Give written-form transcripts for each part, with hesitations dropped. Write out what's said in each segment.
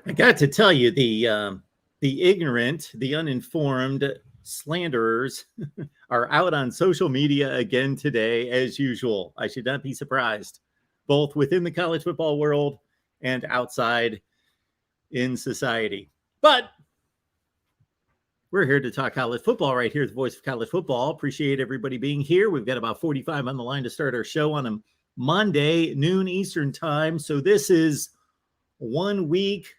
I got to tell you, the ignorant, the uninformed slanderers are out on social media again today, as usual. I should not be surprised, both within the college football world and outside in society. But we're here to talk college football right here at the Voice of College Football. Appreciate everybody being here. We've got about 45 on the line to start our show on a Monday, noon Eastern time. So this is 1 week,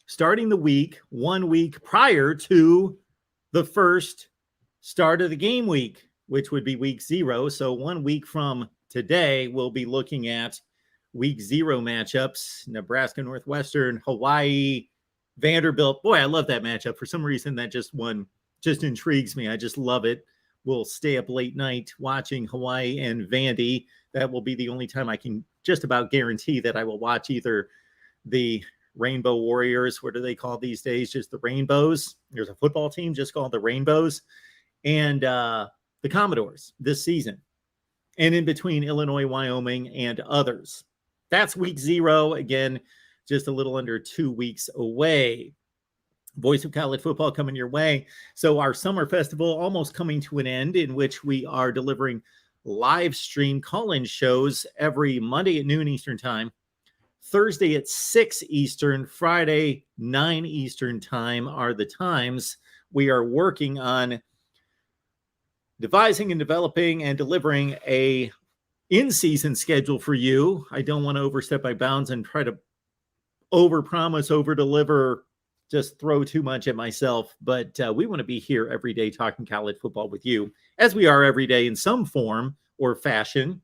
starting the week, 1 week prior to the first start of the game week, which would be week 0. So 1 week from today, we'll be looking at week 0 matchups, Nebraska, Northwestern, Hawaii, Vanderbilt. Boy, I love that matchup. For some reason, that just intrigues me. I just love it. We'll stay up late night watching Hawaii and Vandy. That will be the only time I can just about guarantee that I will watch either the Rainbow Warriors. What are they called these days? Just the Rainbows. There's a football team just called the Rainbows. And the Commodores this season. And in between Illinois, Wyoming, and others. That's week 0. Again, just a little under 2 weeks away. Voice of College Football coming your way. So our summer festival almost coming to an end, in which we are delivering live stream call-in shows every Monday at noon Eastern time, Thursday at 6 Eastern, Friday 9 Eastern time are the times. We are working on devising and developing and delivering a in-season schedule for you. I don't want to overstep my bounds and try to overpromise, overdeliver, just throw too much at myself. But we want to be here every day talking college football with you, as we are every day in some form or fashion,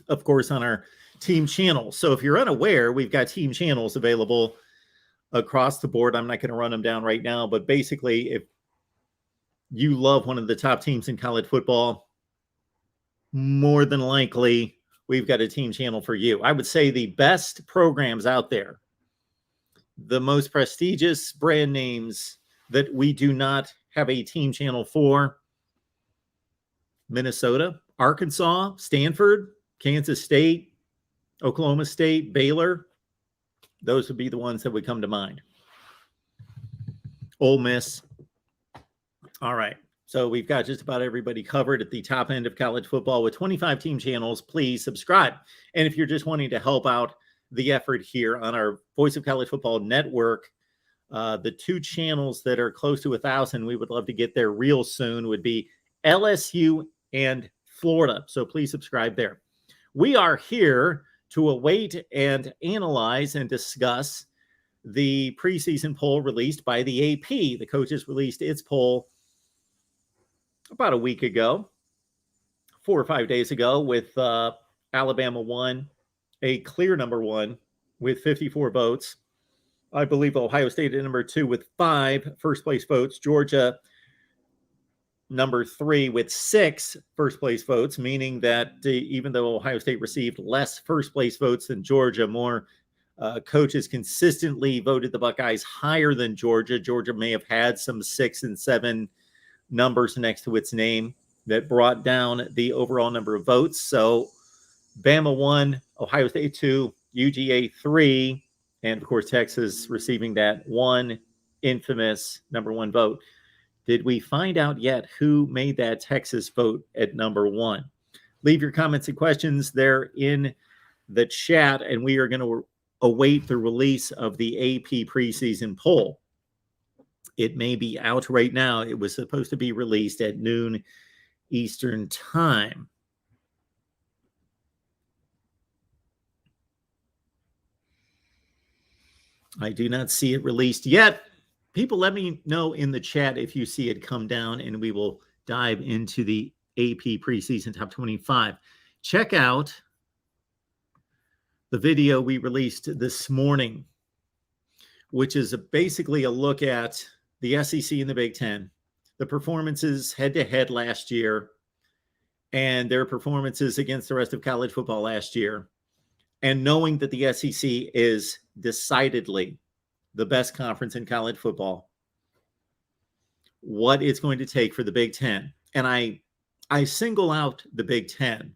of course, on our team channels. So if you're unaware, we've got team channels available across the board. I'm not going to run them down right now, but basically, if you love one of the top teams in college football, more than likely, we've got a team channel for you. I would say the best programs out there, the most prestigious brand names that we do not have a team channel for: Minnesota, Arkansas, Stanford, Kansas State, Oklahoma State, Baylor. Those would be the ones that would come to mind. Ole Miss. All right. So we've got just about everybody covered at the top end of college football with 25 team channels. Please subscribe. And if you're just wanting to help out the effort here on our Voice of College Football network, the 2 channels that are close to 1,000, we would love to get there real soon, would be LSU and Florida. So please subscribe there. We are here to await and analyze and discuss the preseason poll released by the AP. The coaches released its poll about a week ago, 4 or 5 days ago, with Alabama 1, a clear number 1 with 54 votes. I believe Ohio State at number 2 with 5 first-place votes. Georgia, number 3 with 6 first-place votes, meaning that even though Ohio State received less first-place votes than Georgia, more coaches consistently voted the Buckeyes higher than Georgia. Georgia may have had some 6 and 7 numbers next to its name that brought down the overall number of votes. So Bama 1, Ohio State 2, UGA 3, and of course Texas receiving that one infamous number 1 vote. Did we find out yet who made that Texas vote at number 1? Leave your comments and questions there in the chat, and we are going to await the release of the AP preseason poll. It may be out right now. It was supposed to be released at noon Eastern time. I do not see it released yet. People, let me know in the chat if you see it come down, and we will dive into the AP preseason top 25. Check out the video we released this morning, which is basically a look at the SEC and the Big Ten, the performances head-to-head last year, and their performances against the rest of college football last year, and knowing that the SEC is decidedly the best conference in college football, what it's going to take for the Big Ten. And I I single out the Big Ten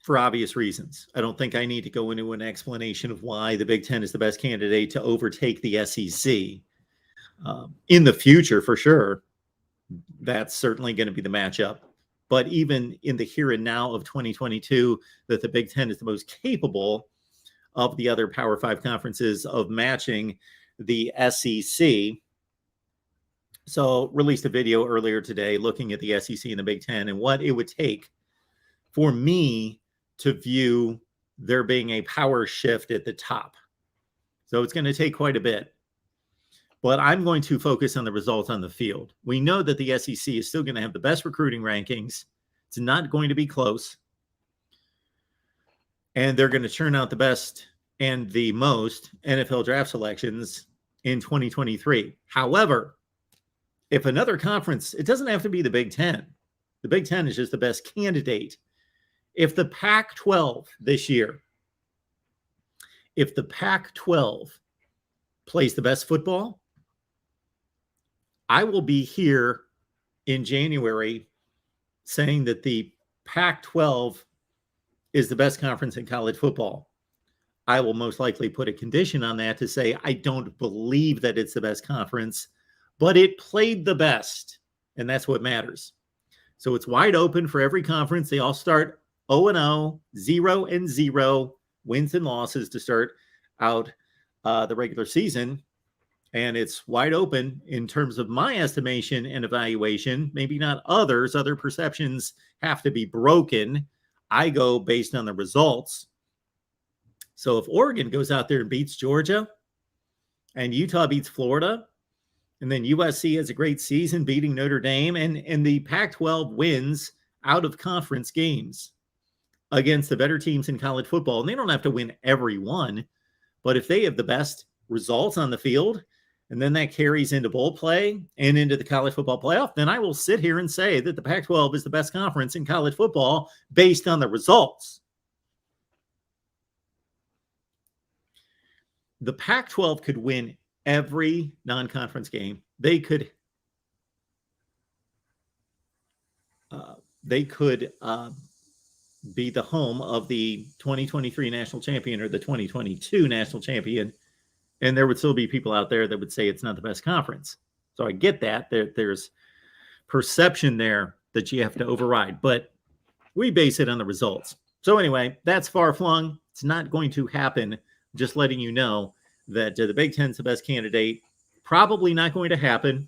for obvious reasons. I don't think I need to go into an explanation of why the Big Ten is the best candidate to overtake the SEC. In the future, for sure, that's certainly going to be the matchup. But even in the here and now of 2022, that the Big Ten is the most capable of the other Power 5 conferences of matching the SEC. So released a video earlier today looking at the SEC and the Big Ten and what it would take for me to view there being a power shift at the top. So it's going to take quite a bit. But I'm going to focus on the results on the field. We know that the SEC is still going to have the best recruiting rankings. It's not going to be close. And they're going to churn out the best and the most NFL draft selections in 2023. However, if another conference, it doesn't have to be the Big Ten. The Big Ten is just the best candidate. If the Pac-12 this year, if the Pac-12 plays the best football, I will be here in January saying that the Pac-12 is the best conference in college football. I will most likely put a condition on that to say I don't believe that it's the best conference, but it played the best, and that's what matters. So it's wide open for every conference. They all start 0-0, 0-0, wins and losses to start out the regular season. And it's wide open in terms of my estimation and evaluation. Maybe not others. Other perceptions have to be broken. I go based on the results. So if Oregon goes out there and beats Georgia and Utah beats Florida, and then USC has a great season beating Notre Dame, and the Pac-12 wins out of conference games against the better teams in college football, and they don't have to win every one, but if they have the best results on the field, and then that carries into bowl play and into the college football playoff, then I will sit here and say that the Pac-12 is the best conference in college football based on the results. The Pac-12 could win every non-conference game. They could be the home of the 2023 national champion or the 2022 national champion, and there would still be people out there that would say it's not the best conference. So I get that. There's perception there that you have to override, but we base it on the results. So anyway, that's far-flung. It's not going to happen. Just letting you know that the Big Ten's the best candidate. Probably not going to happen.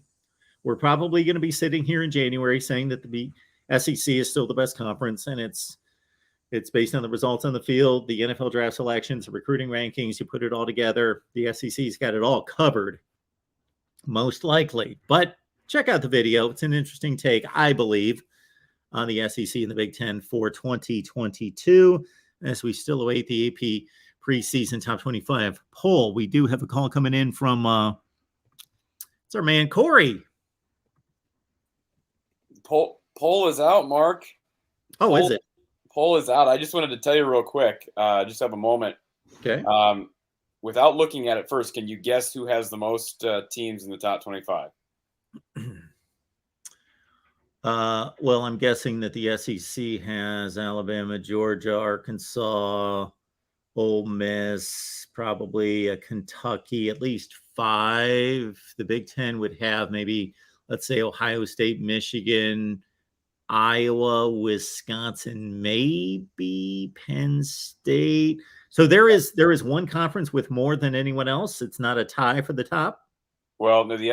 We're probably going to be sitting here in January saying that the SEC is still the best conference, and it's based on the results on the field, the NFL draft selections, the recruiting rankings. You put it all together, the SEC's got it all covered, most likely. But check out the video. It's an interesting take, I believe, on the SEC and the Big Ten for 2022, as we still await the AP preseason top 25 poll. We do have a call coming in from it's our man Corey. Poll is out, Mark. Oh, is it? Poll is out. I just wanted to tell you real quick. Just have a moment. Okay. Without looking at it first, can you guess who has the most teams in the top 25? Well, I'm guessing that the SEC has Alabama, Georgia, Arkansas, Ole Miss, probably Kentucky, at least 5. The Big Ten would have maybe, let's say, Ohio State, Michigan, Iowa, Wisconsin, maybe Penn State. So there is one conference with more than anyone else. It's not a tie for the top. Well, let me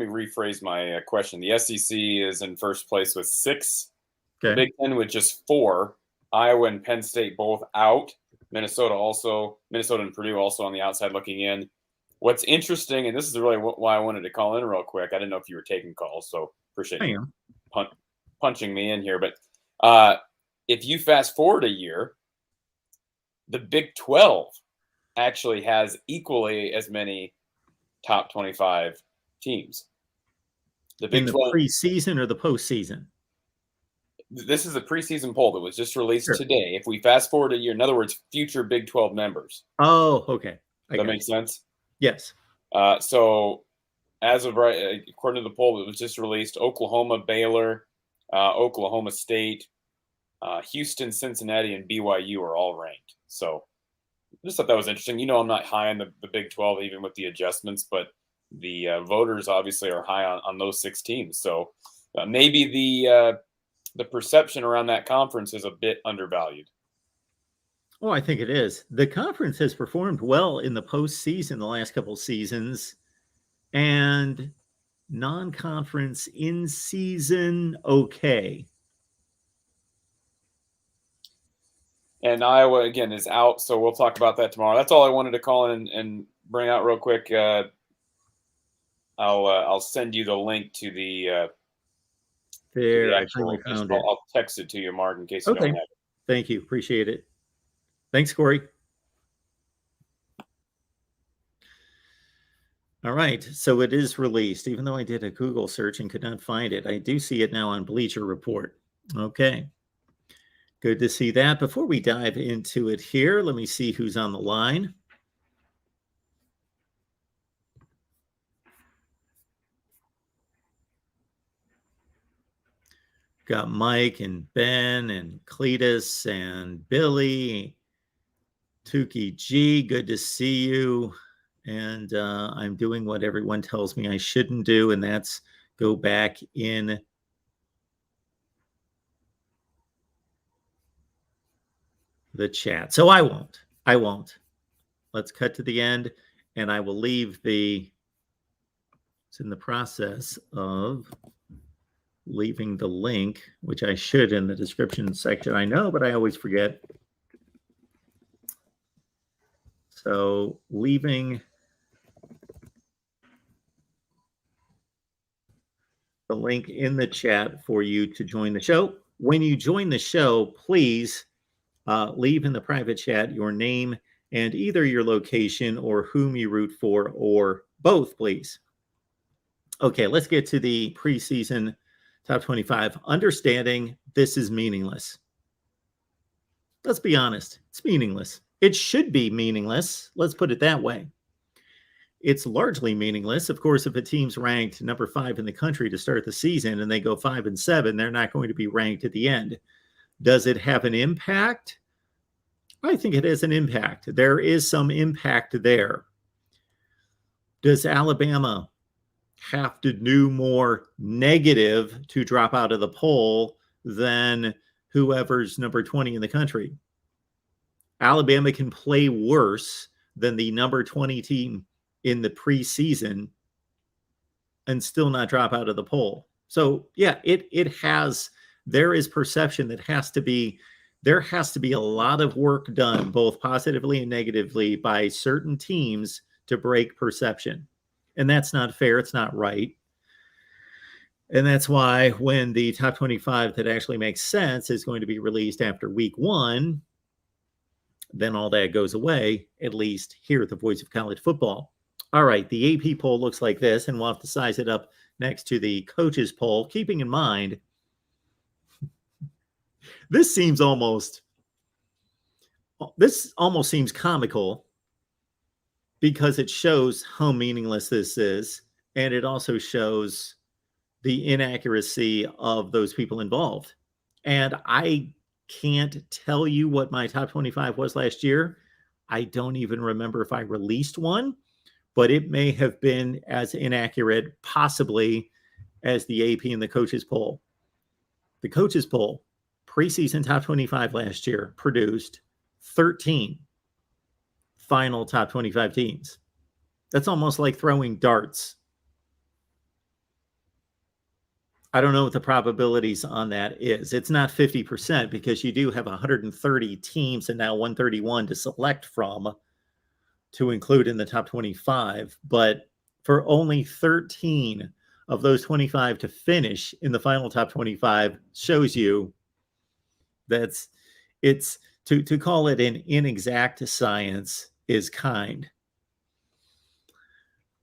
rephrase my question. The SEC is in first place with 6. Okay. The Big Ten with just 4. Iowa and Penn State both out. Minnesota and Purdue also on the outside looking in. What's interesting, and this is really why I wanted to call in real quick. I didn't know if you were taking calls, so appreciate you punching me in here. But if you fast forward a year, the Big 12 actually has equally as many top 25 teams. The Big 12 preseason or the postseason? This is a preseason poll that was just released today. If we fast forward a year, in other words, future Big 12 members. Oh, okay. Does that make sense? Yes. So as of right, according to the poll that was just released, Oklahoma, Baylor, Oklahoma State, Houston, Cincinnati, and BYU are all ranked. So I just thought that was interesting. I'm not high on the Big 12, even with the adjustments, but the voters obviously are high on those 6 teams. So maybe the perception around that conference is a bit undervalued. Oh, I think it is. The conference has performed well in the postseason the last couple of seasons, and non-conference in season, okay. And Iowa, again, is out, so we'll talk about that tomorrow. That's all I wanted to call in and bring out real quick. I'll send you the link to the actual. I'll text it to you, Mark, in case you don't have it. Thank you. Appreciate it. Thanks, Corey. All right. So it is released, even though I did a Google search and could not find it. I do see it now on Bleacher Report. Okay. Good to see that. Before we dive into it here, let me see who's on the line. Got Mike and Ben and Cletus and Billy. Tukey G, good to see you. And I'm doing what everyone tells me I shouldn't do, and that's go back in the chat. So I won't. Let's cut to the end, and I will leave it's in the process of leaving the link, which I should in the description section. I know, but I always forget. So leaving the link in the chat for you to join the show. When you join the show, please leave in the private chat your name and either your location or whom you root for, or both, please. Okay, let's get to the preseason top 25. Understanding this is meaningless. Let's be honest. It's meaningless. It should be meaningless. Let's put it that way. It's largely meaningless. Of course, if a team's ranked number 5 in the country to start the season and they go 5-7, they're not going to be ranked at the end. Does it have an impact? I think it has an impact. There is some impact there. Does Alabama have to do more negative to drop out of the poll than whoever's number 20 in the country? Alabama can play worse than the number 20 team in the preseason and still not drop out of the poll. So yeah, there is perception that there has to be a lot of work done, both positively and negatively, by certain teams to break perception. And that's not fair. It's not right. And that's why when the top 25 that actually makes sense is going to be released after week 1, then all that goes away, at least here at the Voice of College Football. All right, the AP poll looks like this, and we'll have to size it up next to the coaches poll, keeping in mind, this almost seems comical because it shows how meaningless this is, and it also shows the inaccuracy of those people involved. And I can't tell you what my top 25 was last year. I don't even remember if I released one, but it may have been as inaccurate, possibly, as the AP and the coaches poll. The coaches poll, preseason top 25 last year, produced 13 final top 25 teams. That's almost like throwing darts. I don't know what the probabilities on that is. It's not 50% because you do have 130 teams and now 131 to select from to include in the top 25. But for only 13 of those 25 to finish in the final top 25 shows you that's to call it an inexact science is kind.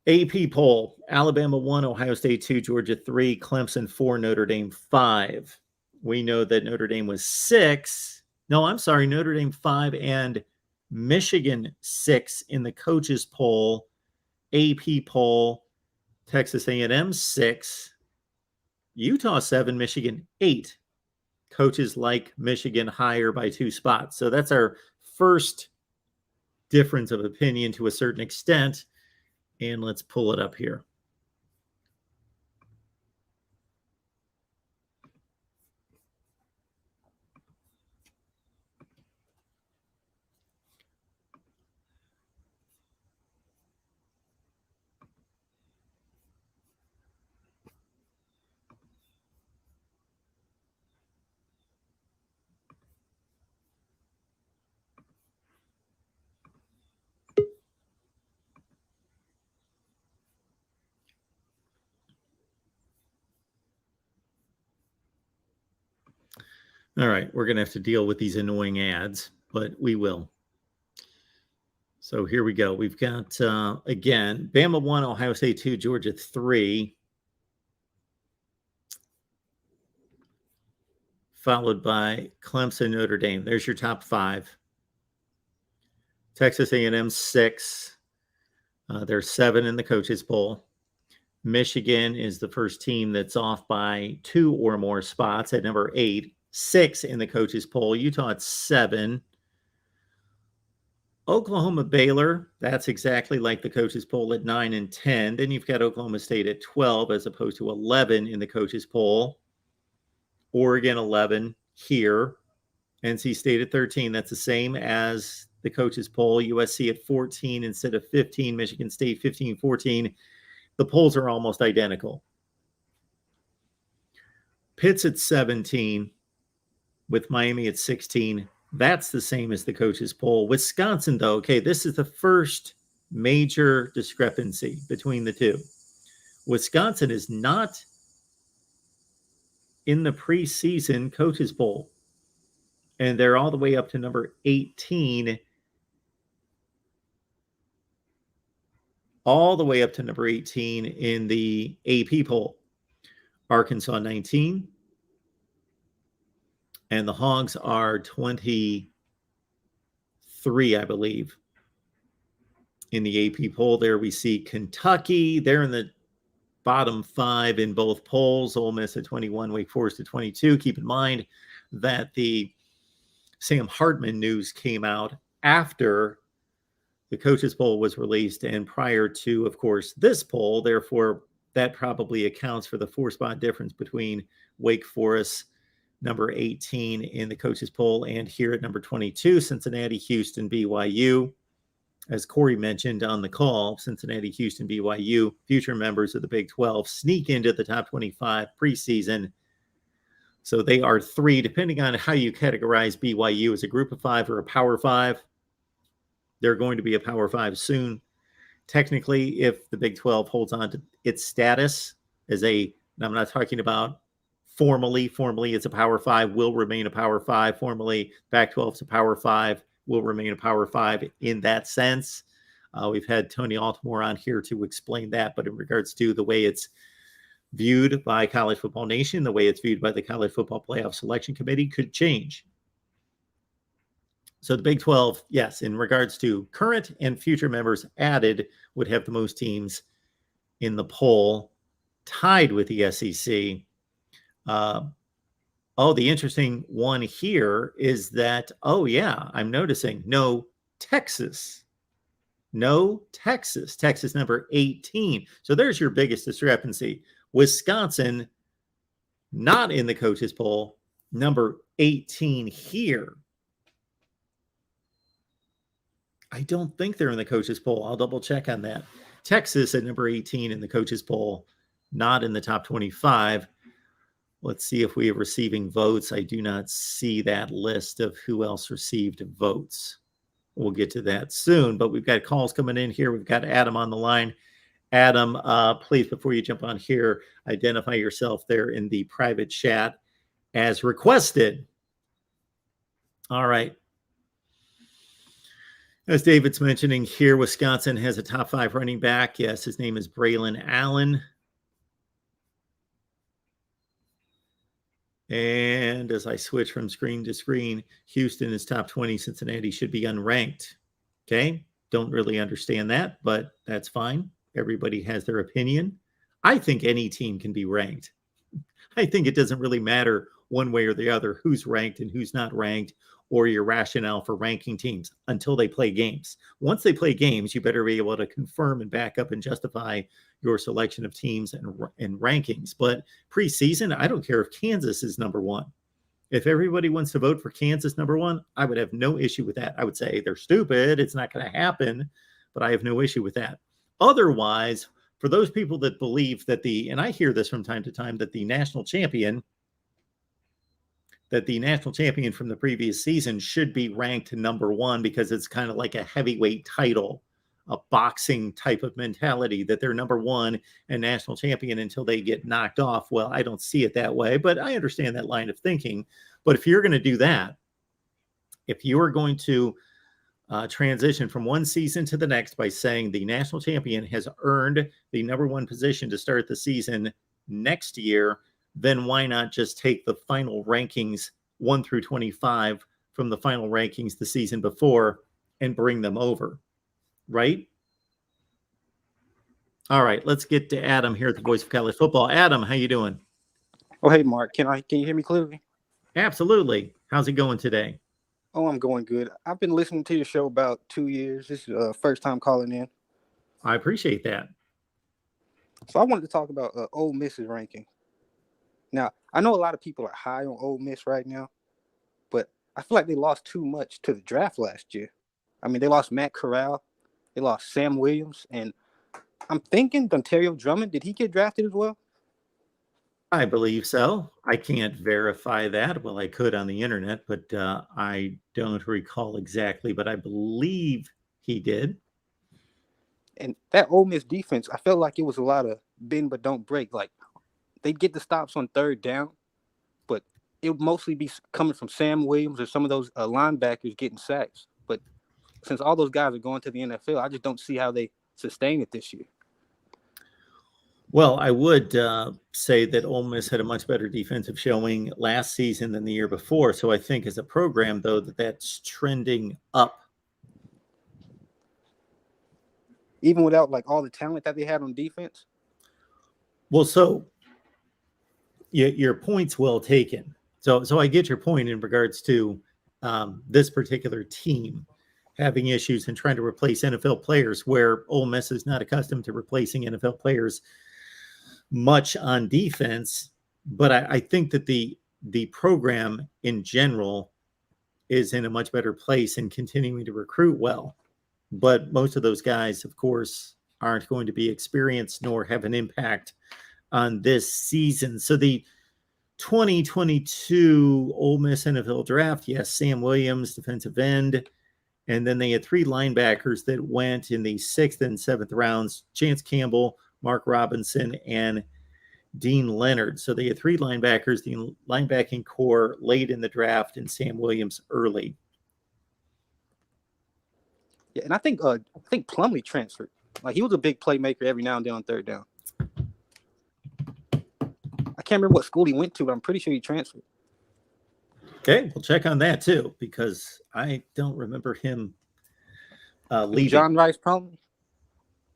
AP poll, Alabama 1, Ohio State 2, Georgia 3, Clemson 4, Notre Dame 5. We know that Notre Dame was 6. No, I'm sorry, Notre Dame 5 and Michigan 6 in the coaches poll. AP poll, Texas A&M 6, Utah 7, Michigan 8. Coaches like Michigan higher by 2 spots. So that's our first difference of opinion to a certain extent. And let's pull it up here. All right, we're going to have to deal with these annoying ads, but we will. So here we go. We've got, again, Bama 1, Ohio State 2, Georgia 3. Followed by Clemson, Notre Dame. There's your top 5. Texas A&M 6. There's 7 in the coaches poll. Michigan is the first team that's off by 2 or more spots at number 8. 6 in the coaches poll. Utah at 7. Oklahoma, Baylor, that's exactly like the coaches poll at 9 and 10. Then you've got Oklahoma State at 12 as opposed to 11 in the coaches poll. Oregon 11 here. NC State at 13. That's the same as the coaches poll. USC at 14 instead of 15. Michigan State 15, 14. The polls are almost identical. Pitt's at 17 with Miami at 16. That's the same as the coaches poll. Wisconsin, though, okay, this is the first major discrepancy between the two. Wisconsin is not in the preseason coaches poll, and they're all the way up to number 18, all the way up to number 18 in the AP poll. Arkansas 19, and the Hogs are 23, I believe, in the AP poll. There we see Kentucky. They're in the bottom 5 in both polls. Ole Miss at 21, Wake Forest at 22. Keep in mind that the Sam Hartman news came out after the coaches poll was released and prior to, of course, this poll. Therefore, that probably accounts for the 4-spot difference between Wake Forest, number 18 in the coaches poll, and here at number 22, Cincinnati, Houston, BYU. As Corey mentioned on the call, Cincinnati, Houston, BYU, future members of the Big 12, sneak into the top 25 preseason. So they are 3, depending on how you categorize BYU as a group of 5 or a power 5. They're going to be a power 5 soon. Technically, if the Big 12 holds on to its status as a, and I'm not talking about formally it's a power 5, will remain a power 5. Formally, Pac-12 is a power 5, will remain a power 5 in that sense. We've had Tony Altimore on here to explain that, but in regards to the way it's viewed by College Football Nation, the way it's viewed by the College Football Playoff Selection Committee could change. So the Big 12, yes, in regards to current and future members added, would have the most teams in the poll, tied with the SEC. The interesting one here is that, I'm noticing no Texas. Texas number 18. So there's your biggest discrepancy. Wisconsin, not in the coaches poll, number 18 here. I don't think they're in the coaches poll. I'll double check on that. Texas at number 18 in the coaches poll, not in the top 25. Let's see if we are receiving votes. I do not see that list of who else received votes. We'll get to that soon, but we've got calls coming in here. We've got Adam on the line. Adam, please, before you jump on here, identify yourself there in the private chat as requested. All right. As David's mentioning here, Wisconsin has a top 5 running back. Yes, his name is Braylon Allen. And as I switch from screen to screen, Houston is top 20. Cincinnati should be unranked. Okay. Don't really understand that, but that's fine. Everybody has their opinion. I think any team can be ranked. I think it doesn't really matter one way or the other who's ranked and who's not ranked, or your rationale for ranking teams until they play games. Once they play games, you better be able to confirm and back up and justify your selection of teams and rankings. But preseason, I don't care if Kansas is number one. If everybody wants to vote for Kansas number one, I would have no issue with that. I would say they're stupid. It's not going to happen, but I have no issue with that. Otherwise, for those people that believe that and I hear this from time to time, that the national champion from the previous season should be ranked number one because it's kind of like a heavyweight title, a boxing type of mentality, that they're number one and national champion until they get knocked off. Well, I don't see it that way, but I understand that line of thinking. But if you're going to do that, if you are going to transition from one season to the next by saying the national champion has earned the number one position to start the season next year, then why not just take the final rankings 1 through 25 from the final rankings the season before and bring them over, right? All right, let's get to Adam here at the Voice of College Football. Adam, how you doing? Oh, hey, Mark. Can you hear me clearly? Absolutely. How's it going today? Oh, I'm going good. I've been listening to your show about 2 years. This is first time calling in. I appreciate that. So I wanted to talk about Ole Miss's ranking. Now, I know a lot of people are high on Ole Miss right now, but I feel like they lost too much to the draft last year. I mean, they lost Matt Corral, they lost Sam Williams, and I'm thinking Dontario Drummond, did he get drafted as well? I believe so. I can't verify that. Well, I could on the internet, but I don't recall exactly, but I believe he did. And that Ole Miss defense, I felt like it was a lot of bend but don't break. Like, they'd get the stops on third down, but it would mostly be coming from Sam Williams or some of those linebackers getting sacks. But since all those guys are going to the NFL, I just don't see how they sustain it this year. Well, I would say that Ole Miss had a much better defensive showing last season than the year before. So I think as a program, though, that's trending up. Even without like all the talent that they had on defense? Well, so your point's well taken. So I get your point in regards to this particular team having issues and trying to replace NFL players, where Ole Miss is not accustomed to replacing NFL players much on defense. But I think that the program in general is in a much better place and continuing to recruit well. But most of those guys, of course, aren't going to be experienced nor have an impact on this season. So the 2022 Ole Miss NFL draft, yes, Sam Williams, defensive end. And then they had 3 linebackers that went in the 6th and 7th rounds: Chance Campbell, Mark Robinson, and Dean Leonard. So they had 3 linebackers, the linebacking core late in the draft, and Sam Williams early. Yeah, and I think Plumlee transferred. Like, he was a big playmaker every now and then on third down. I can't remember what school he went to, but I'm pretty sure he transferred. Okay, we'll check on that too, because I don't remember him leaving. John Rice Plumlee?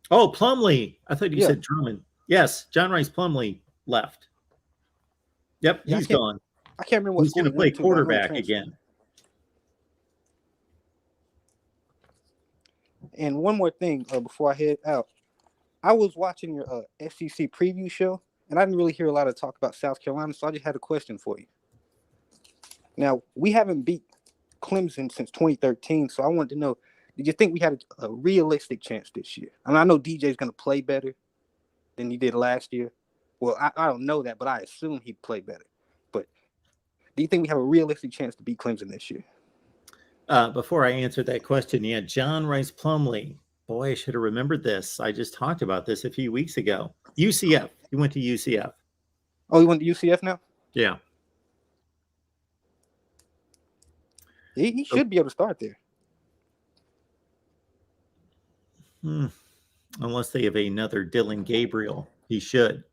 Oh, Plumlee. I thought you said Drummond. Yes, John Rice Plumlee left. Yep, he's gone. I can't remember what he's going to play quarterback again. And one more thing before I head out. I was watching your SEC preview show, and I didn't really hear a lot of talk about South Carolina, so I just had a question for you. Now, we haven't beat Clemson since 2013, so I wanted to know, did you think we had a realistic chance this year? I mean, I know DJ's going to play better than he did last year. Well, I don't know that, but I assume he'd play better. But do you think we have a realistic chance to beat Clemson this year? Before I answer that question, yeah, John Rice Plumlee. Boy, I should have remembered this. I just talked about this a few weeks ago. UCF. He went to UCF. Oh, he went to UCF now? Yeah. He should be able to start there. Unless they have another Dylan Gabriel. He should.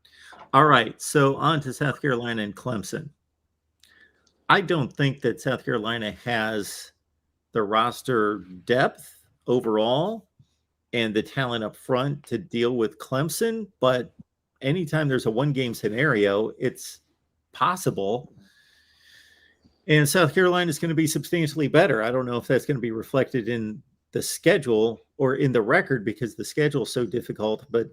All right, so on to South Carolina and Clemson. I don't think that South Carolina has the roster depth overall and the talent up front to deal with Clemson, but anytime there's a one-game scenario, it's possible. And South Carolina is going to be substantially better. I don't know if that's going to be reflected in the schedule or in the record because the schedule is so difficult. But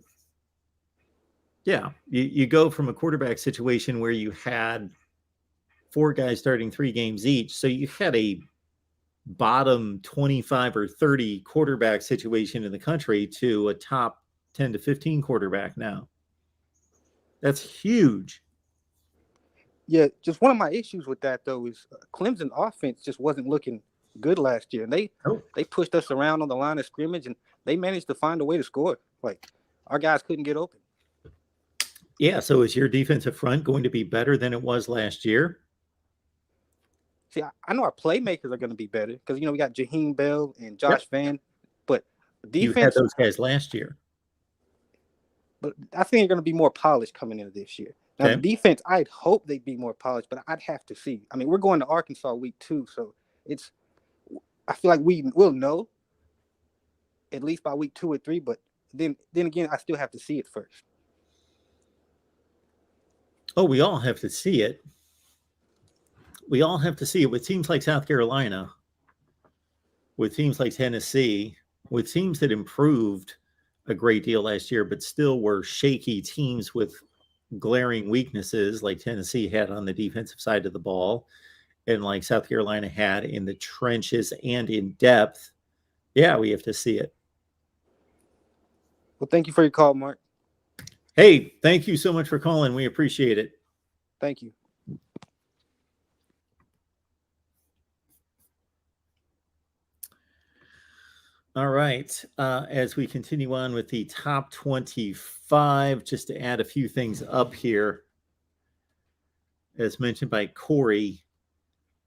yeah, you go from a quarterback situation where you had 4 guys starting 3 games each. So you had a bottom 25 or 30 quarterback situation in the country to a top 10 to 15 quarterback now. That's huge. Yeah, just one of my issues with that, though, is Clemson offense just wasn't looking good last year. And they pushed us around on the line of scrimmage, and they managed to find a way to score. Like, our guys couldn't get open. Yeah, so is your defensive front going to be better than it was last year? See, I know our playmakers are going to be better because, we got Jaheim Bell and Josh Vann. But defense, you had those guys last year. But I think they're going to be more polished coming into this year. Now, the defense, I'd hope they'd be more polished, but I'd have to see. I mean, we're going to Arkansas week 2, so I feel like we'll know at least by week 2 or 3, but then again, I still have to see it first. Oh, we all have to see it. We all have to see it with teams like South Carolina, with teams like Tennessee, with teams that improved a great deal last year, but still were shaky teams with glaring weaknesses like Tennessee had on the defensive side of the ball and like South Carolina had in the trenches and in depth. Yeah, we have to see it. Well, thank you for your call, Mark. Hey, thank you so much for calling. We appreciate it. Thank you. All right. As we continue on with the top 25, just to add a few things up here, as mentioned by Corey,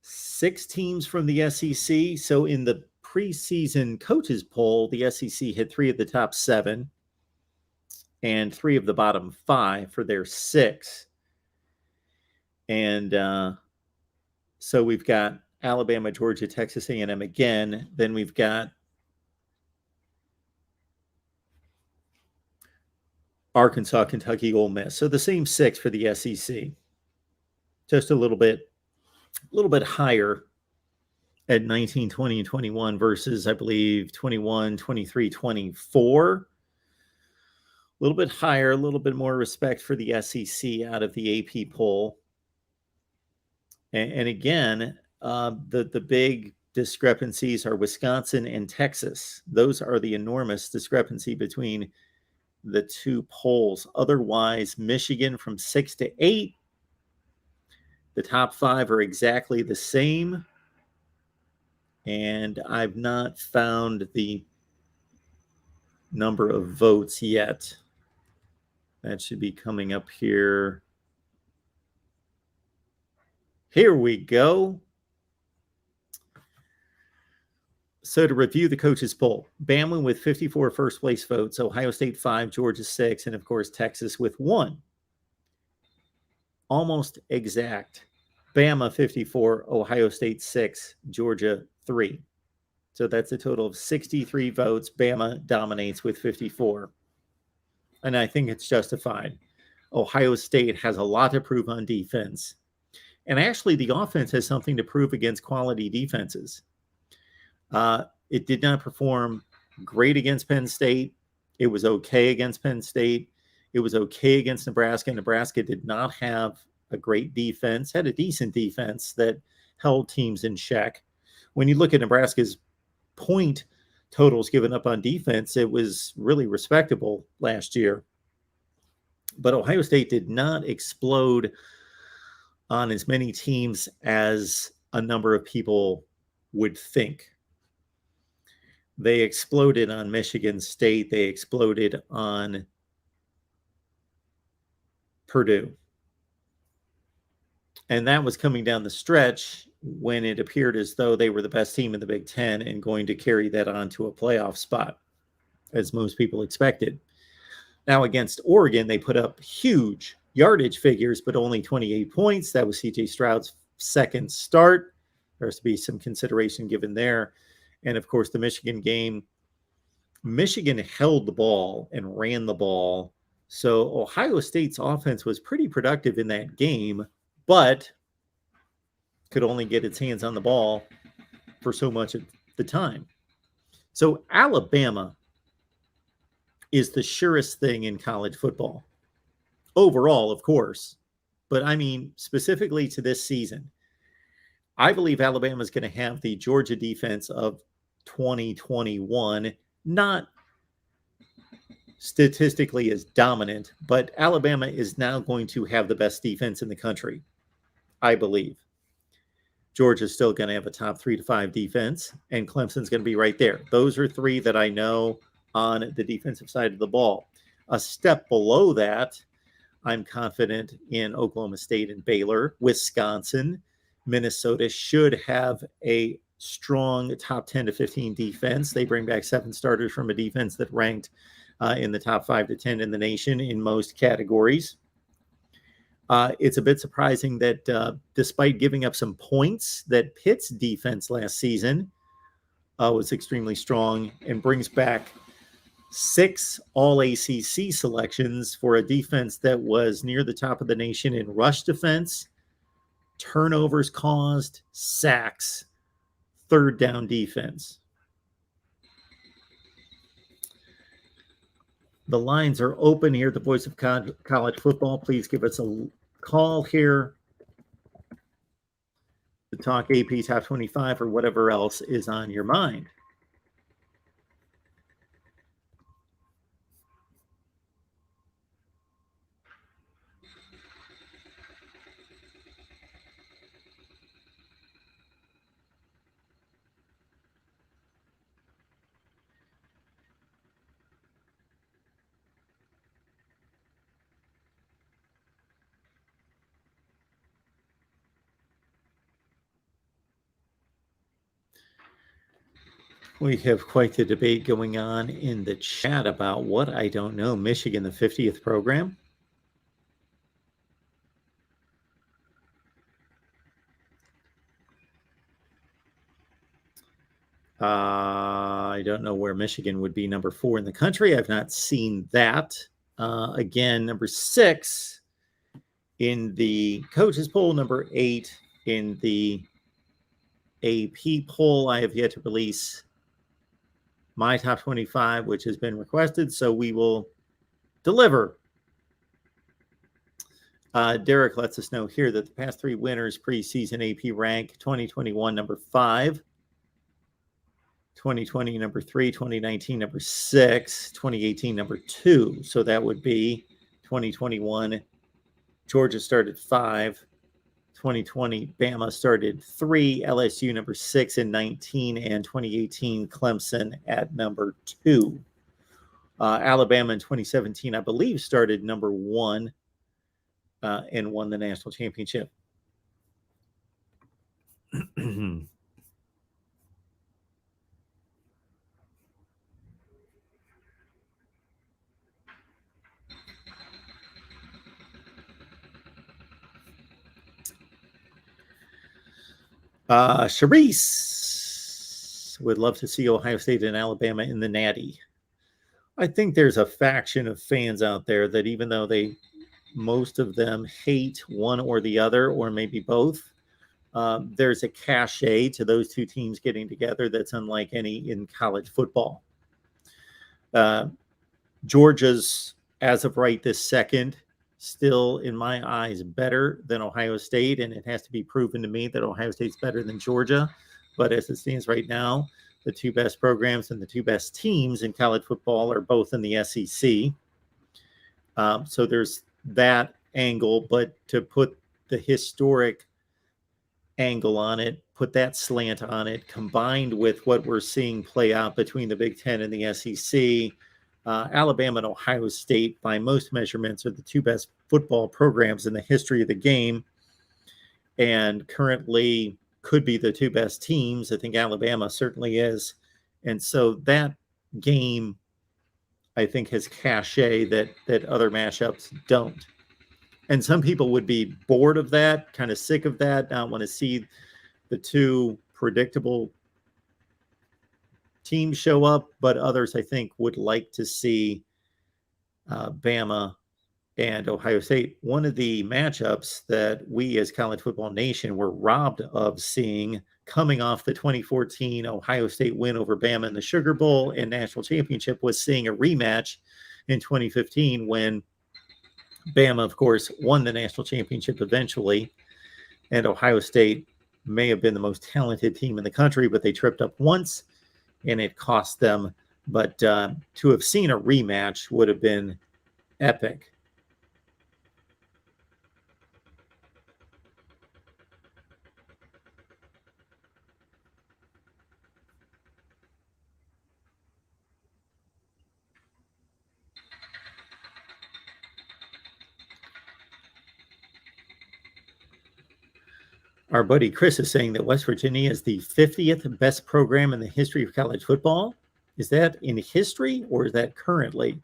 6 teams from the SEC. So in the preseason coaches poll, the SEC had 3 of the top 7 and 3 of the bottom 5 for their 6. And so we've got Alabama, Georgia, Texas A&M again. Then we've got Arkansas, Kentucky, Ole Miss. So the same 6 for the SEC. Just a little bit higher at 19, 20, and 21 versus, I believe, 21, 23, 24. A little bit higher, a little bit more respect for the SEC out of the AP poll. And again, the big discrepancies are Wisconsin and Texas. Those are the enormous discrepancy between the 2 polls. Otherwise, Michigan from 6 to 8. The top 5 are exactly the same. And I've not found the number of votes yet. That should be coming up here. Here we go. So to review the coaches poll, Bama with 54 first place votes, Ohio State 5, Georgia 6, and of course Texas with 1. Almost exact. Bama 54, Ohio State 6, Georgia 3. So that's a total of 63 votes. Bama dominates with 54. And I think it's justified. Ohio State has a lot to prove on defense. And actually, the offense has something to prove against quality defenses. It did not perform great against Penn State. It was okay against Penn State. It was okay against Nebraska. Nebraska did not have a great defense, had a decent defense that held teams in check. When you look at Nebraska's point totals given up on defense, it was really respectable last year. But Ohio State did not explode on as many teams as a number of people would think. They exploded on Michigan State. They exploded on Purdue. And that was coming down the stretch when it appeared as though they were the best team in the Big Ten and going to carry that on to a playoff spot, as most people expected. Now against Oregon, they put up huge yardage figures, but only 28 points. That was C.J. Stroud's second start. There has to be some consideration given there. And of course, the Michigan game, Michigan held the ball and ran the ball So Ohio State's offense was pretty productive in that game, but could only get its hands on the ball for so much of the time. So Alabama is the surest thing in college football. Overall, of course. But I mean, specifically to this season, I believe Alabama is going to have the Georgia defense of 2021, not statistically as dominant, but Alabama is now going to have the best defense in the country, I believe. Georgia's still going to have a top 3 to 5 defense, and Clemson's going to be right there. Those are 3 that I know on the defensive side of the ball. A step below that, I'm confident in Oklahoma State and Baylor. Wisconsin, Minnesota should have a strong top 10 to 15 defense. They bring back 7 starters from a defense that ranked in the top 5 to 10 in the nation in most categories. It's a bit surprising that despite giving up some points, that Pitt's defense last season was extremely strong and brings back 6 All-ACC selections for a defense that was near the top of the nation in rush defense, turnovers caused, sacks, third down defense. The lines are open here. The voice of college football. Please give us a call here to talk AP Top 25 or whatever else is on your mind. We have quite the debate going on in the chat about what, I don't know, Michigan, the 50th program. I don't know where Michigan would be number 4 in the country. I've not seen that. Again, number 6 in the coaches poll, number 8 in the AP poll. I have yet to release my top 25, which has been requested, so we will deliver. Derek lets us know here that the past 3 winners preseason AP rank: 2021 number 5, 2020 number 3, 2019 number 6, 2018 number 2. So that would be 2021. Georgia started 5. 2020, Bama started 3, LSU number 6 and 19, and 2018, Clemson at number 2. Alabama in 2017, I believe, started number 1 and won the national championship. Sharice would love to see Ohio State and Alabama in the Natty. I think there's a faction of fans out there that even though most of them hate one or the other, or maybe both, there's a cachet to those 2 teams getting together that's unlike any in college football. Georgia's, as of right this second, still, in my eyes, better than Ohio State, and it has to be proven to me that Ohio State's better than Georgia. But as it stands right now, the 2 best programs and the 2 best teams in college football are both in the SEC. So there's that angle, but to put the historic angle on it, put that slant on it, combined with what we're seeing play out between the Big Ten and the SEC, Alabama and Ohio State, by most measurements, are the 2 best football programs in the history of the game, and currently could be the 2 best teams. I think Alabama certainly is. And so that game, I think, has cachet that other matchups don't. And some people would be bored of that, kind of sick of that, not want to see the 2 predictable teams show up, but others, I think, would like to see Bama and Ohio State. One of the matchups that we as College Football Nation were robbed of seeing coming off the 2014 Ohio State win over Bama in the Sugar Bowl and national championship was seeing a rematch in 2015 when Bama, of course, won the national championship eventually, and Ohio State may have been the most talented team in the country, but they tripped up once and it cost them. But to have seen a rematch would have been epic. Our buddy Chris is saying that West Virginia is the 50th best program in the history of college football. Is that in history or is that currently?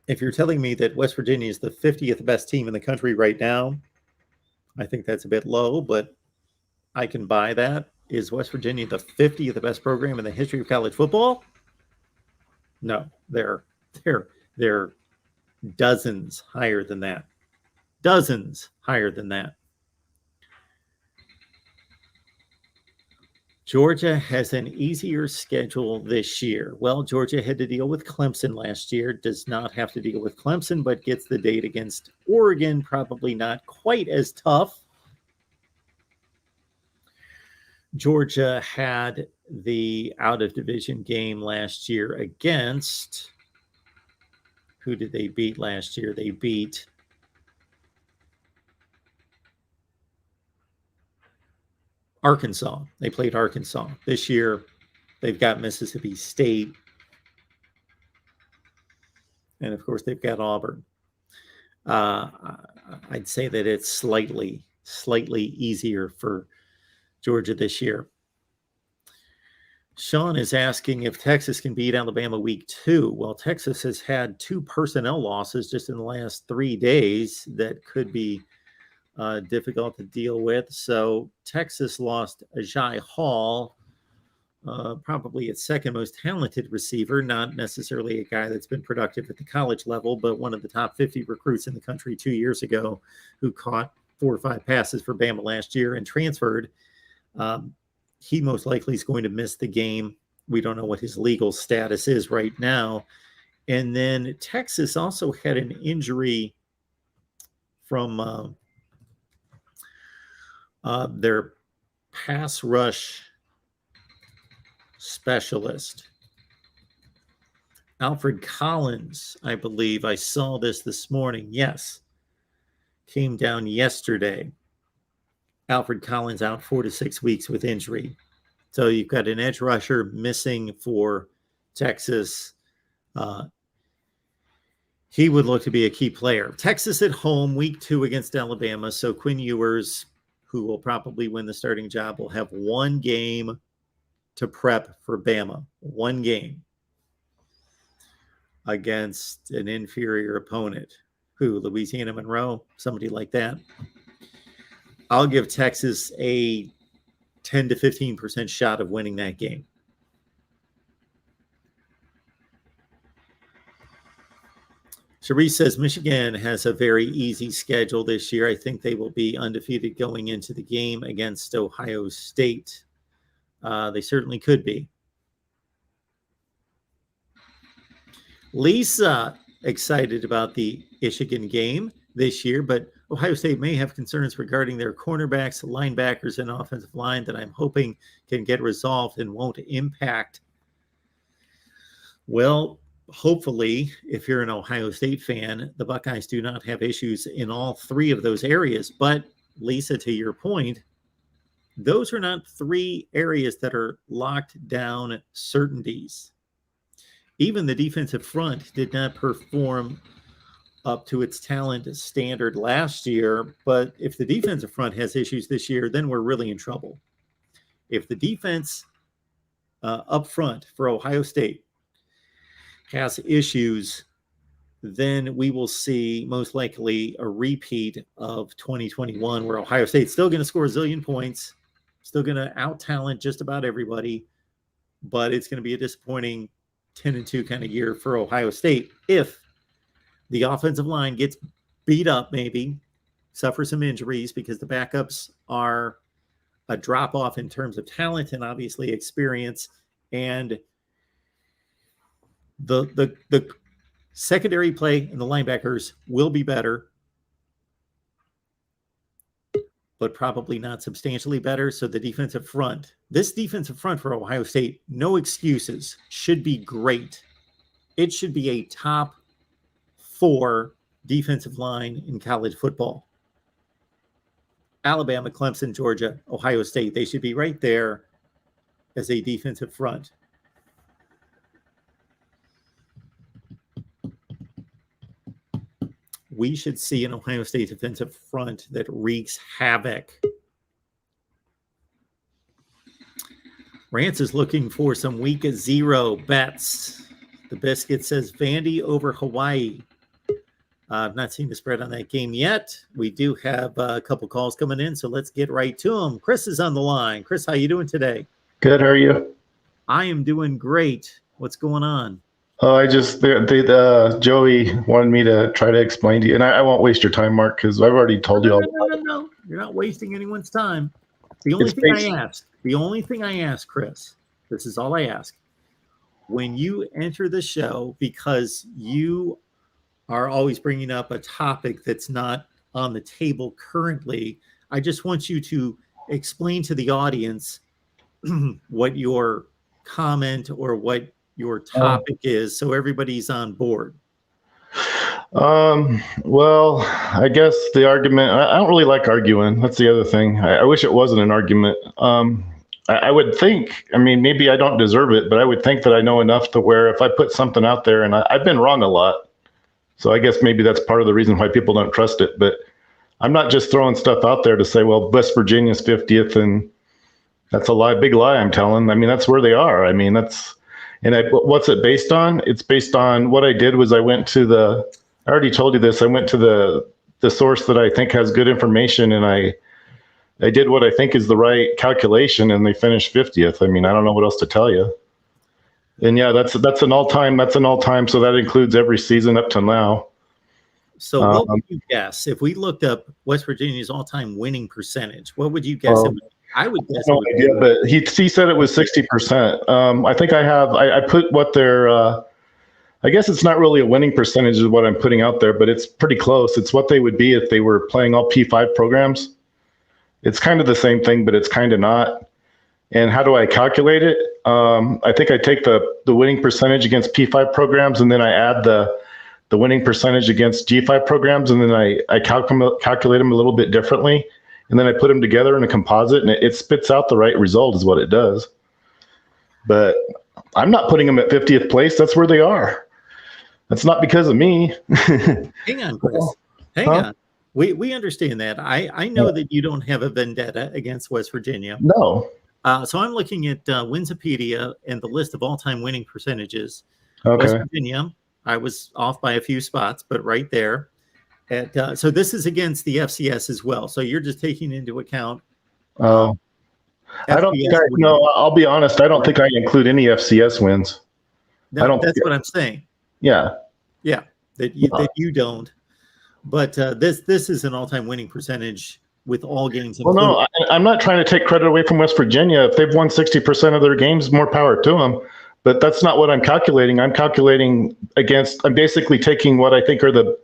If you're telling me that West Virginia is the 50th best team in the country right now, I think that's a bit low, but I can buy that. Is West Virginia the 50th best program in the history of college football? No, they're dozens higher than that. Dozens higher than that. Georgia has an easier schedule this year. Well, Georgia had to deal with Clemson last year, does not have to deal with Clemson, but gets the date against Oregon, probably not quite as tough. Georgia had the out-of-division game last year against, who did they beat last year? They beat Arkansas. They played Arkansas. This year, they've got Mississippi State. And, of course, they've got Auburn. I'd say that it's slightly easier for Georgia this year. Sean is asking if Texas can beat Alabama week 2. Well, Texas has had 2 personnel losses just in the last 3 days that could be difficult to deal with. So Texas lost Ajay Hall, probably its second most talented receiver, not necessarily a guy that's been productive at the college level, but one of the top 50 recruits in the country 2 years ago who caught 4 or 5 passes for Bama last year and transferred. He most likely is going to miss the game. We don't know what his legal status is right now. And then Texas also had an injury from their pass rush specialist, Alfred Collins, I believe. I saw this morning. Yes. Came down yesterday. Alfred Collins out 4 to 6 weeks with injury. So you've got an edge rusher missing for Texas. He would look to be a key player. Texas at home, week 2 against Alabama. So Quinn Ewers, who will probably win the starting job, will have 1 game to prep for Bama. 1 game against an inferior opponent. Who? Louisiana Monroe? Somebody like that. I'll give Texas a 10 to 15% shot of winning that game. Cherise says Michigan has a very easy schedule this year. I think they will be undefeated going into the game against Ohio State. They certainly could be. Lisa excited about the Michigan game this year, but Ohio State may have concerns regarding their cornerbacks, linebackers, and offensive line that I'm hoping can get resolved and won't impact. Well, hopefully, if you're an Ohio State fan, the Buckeyes do not have issues in all 3 of those areas. But, Lisa, to your point, those are not 3 areas that are locked down certainties. Even the defensive front did not perform up to its talent standard last year. But if the defensive front has issues this year, then we're really in trouble. If the defense up front for Ohio State has issues, then we will see most likely a repeat of 2021 where Ohio State's still going to score a zillion points, still going to out-talent just about everybody, but it's going to be a disappointing 10-2 kind of year for Ohio State if The offensive line gets beat up, maybe suffer some injuries because the backups are a drop off in terms of talent and obviously experience. And the secondary play and the linebackers will be better, but probably not substantially better. So the defensive front, this defensive front for Ohio State, no excuses, should be great. It should be a top 4 defensive line in college football. Alabama, Clemson, Georgia, Ohio State, they should be right there as a defensive front. We should see an Ohio State defensive front that wreaks havoc. Rance is looking for some week 0 bets. The Biscuit says Vandy over Hawaii. I've not seen the spread on that game yet. We do have a couple calls coming in, so let's get right to them. Chris is on the line. Chris, how you doing today? Good. How are you? I am doing great. What's going on? Oh, I just Joey wanted me to try to explain to you, and I won't waste your time, Mark, because I've already told you all. No. You're not wasting anyone's time. The only thing I ask, Chris, this is all I ask. When you enter the show, because you are always bringing up a topic that's not on the table currently, I just want you to explain to the audience what your comment or what your topic is, so everybody's on board. Well, I guess the argument, I don't really like arguing. That's the other thing. I wish it wasn't an argument. I would think, I mean, maybe I don't deserve it, but I would think that I know enough to where if I put something out there, and I've been wrong a lot, so I guess maybe that's part of the reason why people don't trust it. But I'm not just throwing stuff out there to say, well, West Virginia's 50th, and that's a lie, big lie I'm telling. I mean, that's where they are. I mean, what's it based on? It's based on what I did was I already told you this, I went to the source that I think has good information, and I did what I think is the right calculation, and they finished 50th. I mean, I don't know what else to tell you. And yeah, that's an all-time. So that includes every season up to now. So what would you guess if we looked up West Virginia's all-time winning percentage? What would you guess? I would guess. No idea, but he said it was 60%. I think I put what their. I guess it's not really a winning percentage is what I'm putting out there, but it's pretty close. It's what they would be if they were playing all P5 programs. It's kind of the same thing, but it's kind of not. And how do I calculate it? I think I take the winning percentage against P5 programs, and then I add the winning percentage against G5 programs, and then I calculate them a little bit differently, and then I put them together in a composite, and it spits out the right result is what it does. But I'm not putting them at 50th place. That's where they are. That's not because of me. Hang on, Chris. Hang on. We understand that. I know that you don't have a vendetta against West Virginia. No. So I'm looking at Winsipedia and the list of all-time winning percentages. Okay. West Virginia, I was off by a few spots, but right there. So this is against the FCS as well. So you're just taking into account. I don't think I'll be honest. I don't think I include any FCS wins. No, that's what I'm saying. Yeah. Yeah. That you don't. But this is an all-time winning percentage with all games. Well, no, I'm not trying to take credit away from West Virginia. If they've won 60% of their games, more power to them. But that's not what I'm calculating. I'm calculating I'm basically taking what I think are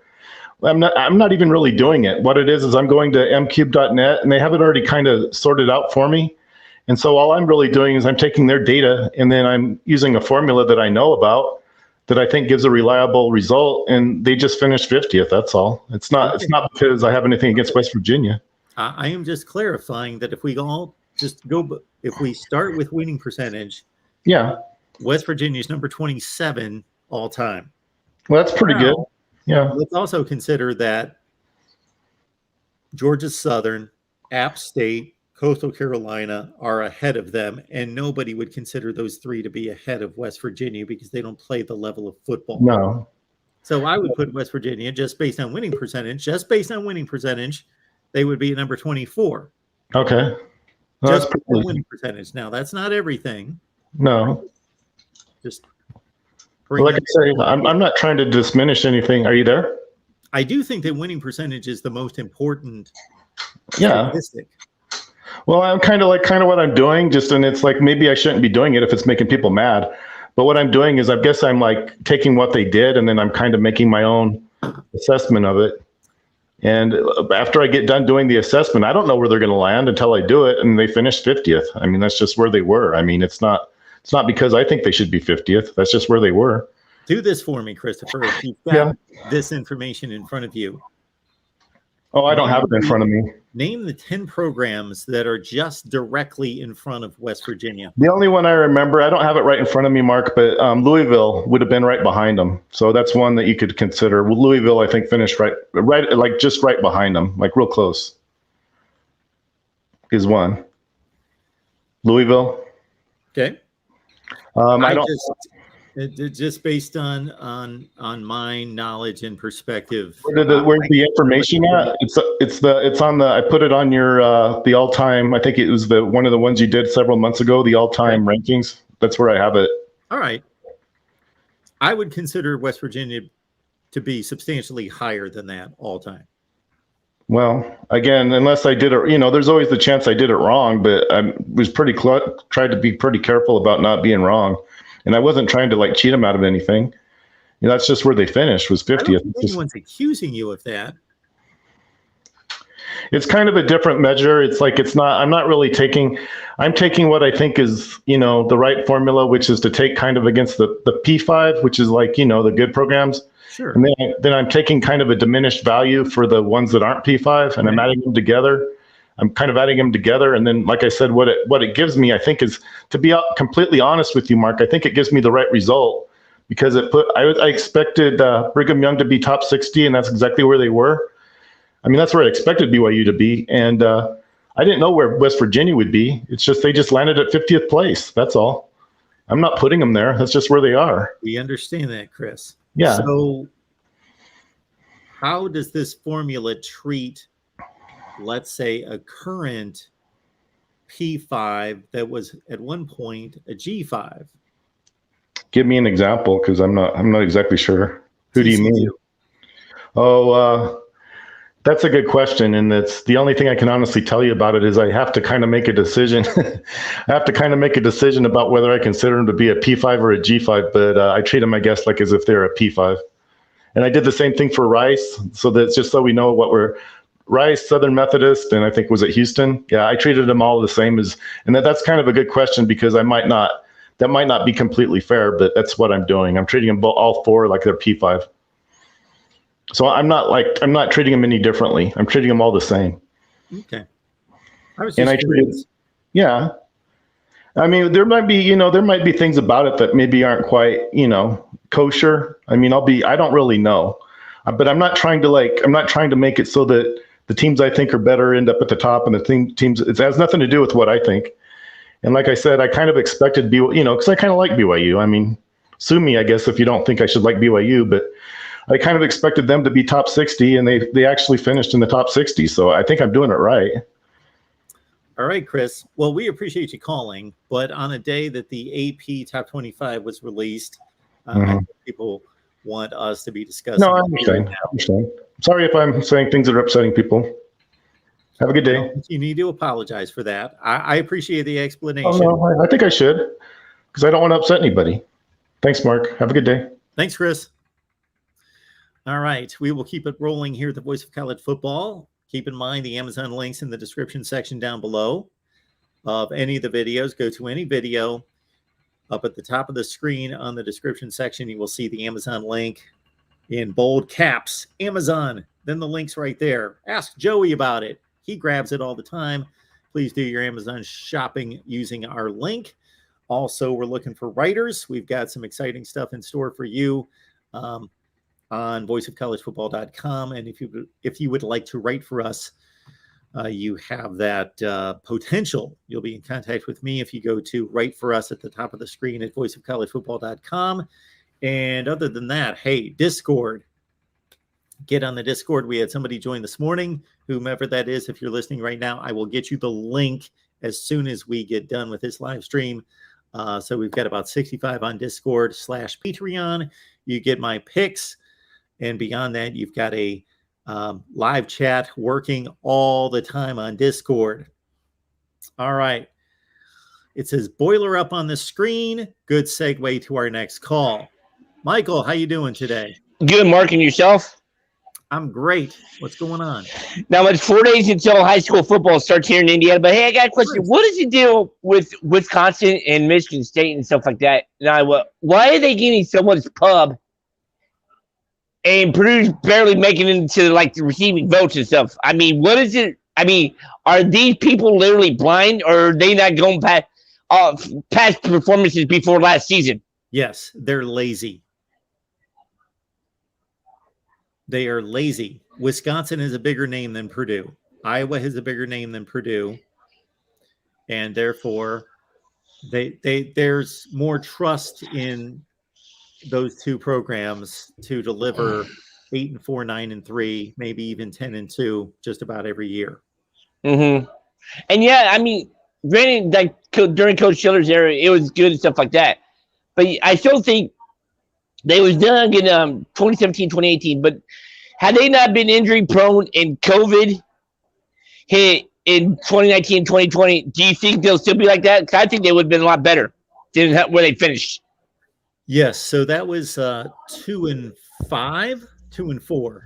I'm not even really doing it. What it is I'm going to mcube.net, and they have it already kind of sorted out for me. And so all I'm really doing is I'm taking their data, and then I'm using a formula that I know about that I think gives a reliable result, and they just finished 50th. That's all. It's not because I have anything against West Virginia. I am just clarifying that if we all just if we start with winning percentage, yeah, West Virginia is number 27 all time. Well, that's pretty good. Yeah. Let's also consider that Georgia Southern, App State, Coastal Carolina are ahead of them, and nobody would consider those three to be ahead of West Virginia because they don't play the level of football. No. So I would put West Virginia just based on winning percentage. They would be number 24. Okay. Well, just winning percentage. Now, that's not everything. No. Just Like I say, I'm not trying to diminish anything. Are you there? I do think that winning percentage is the most important Yeah. statistic. Well, I'm kind of what I'm doing, and it's like maybe I shouldn't be doing it if it's making people mad. But what I'm doing is I guess I'm like taking what they did and then I'm kind of making my own assessment of it. And after I get done doing the assessment, I don't know where they're going to land until I do it. And they finished 50th. I mean, that's just where they were. I mean, it's not because I think they should be 50th. That's just where they were. Do this for me, Christopher. If you've got this information in front of you. Oh, I don't have it in front of me. Name the 10 programs that are just directly in front of West Virginia. The only one I remember, I don't have it right in front of me, Mark, but Louisville would have been right behind them. So that's one that you could consider. Louisville, I think, finished just right behind them, like real close. Is one. Louisville. Okay. I don't. Just based on my knowledge and perspective. Where's the information at? It's on the. I put it on your the all time. I think it was one of the ones you did several months ago. The all time rankings. That's where I have it. All right. I would consider West Virginia to be substantially higher than that all time. Well, again, unless I did it, there's always the chance I did it wrong. But I was tried to be pretty careful about not being wrong. And I wasn't trying to cheat them out of anything. That's just where they finished, was 50th. I don't think anyone's accusing you of that. It's kind of a different measure. I'm not really I'm taking what I think is, the right formula, which is to take kind of against the P5, which is the good programs. Sure. And then I'm taking kind of a diminished value for the ones that aren't P5 and I'm adding them together. I'm kind of adding them together. And then, like I said, what it gives me, I think, is, to be completely honest with you, Mark, I think it gives me the right result because I expected Brigham Young to be top 60, and that's exactly where they were. I mean, that's where I expected BYU to be. And I didn't know where West Virginia would be. It's just they just landed at 50th place. That's all. I'm not putting them there. That's just where they are. We understand that, Chris. Yeah. So how does this formula treat, let's say, a current P5 that was at one point a G5? Give me an example, because I'm not exactly sure. Who do you mean? Oh, that's a good question, and that's the only thing I can honestly tell you about it is I have to kind of make a decision. I have to kind of make a decision about whether I consider them to be a P5 or a G5, but I treat them, I guess, as if they're a P5. And I did the same thing for Rice, so that's just so we know what we're. Rice, Southern Methodist, and I think was it Houston? Yeah, I treated them all the same and that's kind of a good question because that might not be completely fair, but that's what I'm doing. I'm treating them all four like they're P5. So I'm not treating them any differently. I'm treating them all the same. Okay. Yeah. I mean, there might be things about it that maybe aren't quite, kosher. I mean, I don't really know, but I'm not trying to make it so that the teams I think are better end up at the top, and the teams, it has nothing to do with what I think. And like I said, I kind of expected because I kind of like BYU. I mean, sue me, I guess, if you don't think I should like BYU, but I kind of expected them to be top 60, and they actually finished in the top 60. So I think I'm doing it right. All right, Chris. Well, we appreciate you calling, but on a day that the AP Top 25 was released, I think people want us to be discussing. No, I understand. Sorry if I'm saying things that are upsetting people. Have a good day. You need to apologize for that. I appreciate the explanation. Oh, no, I think I should, because I don't want to upset anybody. Thanks, Mark. Have a good day. Thanks, Chris. All right. We will keep it rolling here at the Voice of College Football. Keep in mind the Amazon links in the description section down below of any of the videos. Go to any video. Up at the top of the screen on the description section, you will see the Amazon link in bold caps. Amazon. Then the link's right there. Ask Joey about it. He grabs it all the time. Please do your Amazon shopping using our link. Also, we're looking for writers. We've got some exciting stuff in store for you on voiceofcollegefootball.com. And if you would like to write for us, you have that potential. You'll be in contact with me if you go to write for us at the top of the screen at voiceofcollegefootball.com. And other than that, hey, Discord. Get on the Discord. We had somebody join this morning, whomever that is. If you're listening right now, I will get you the link as soon as we get done with this live stream So we've got about 65 on Discord/Patreon. You get my picks. And beyond that, you've got a live chat working all the time on Discord. All right. It says boiler up on the screen. Good segue to our next call. Michael, how you doing today? Good, Mark, and yourself? I'm great. What's going on? Now, it's 4 days until high school football starts here in Indiana. But, hey, I got a question. What is the deal with Wisconsin and Michigan State and stuff like that? Now, why are they getting so much pub? And Purdue's barely making it into, like, the receiving votes and stuff. I mean, what is it? I mean, are these people literally blind, or are they not going past performances before last season? Yes, they're lazy. They are lazy. Wisconsin is a bigger name than Purdue. Iowa has a bigger name than Purdue. And therefore, there's more trust in those two programs to deliver 8-4, 9-3, maybe even 10-2 just about every year. Mm-hmm. And yeah, I mean, granted, like during Coach Schiller's era, it was good and stuff like that. But I still think they was done in 2017, 2018. But had they not been injury prone and COVID hit in 2019, 2020, do you think they'll still be like that? Because I think they would have been a lot better than where they finished. Yes, so that was 2-5, 2-4.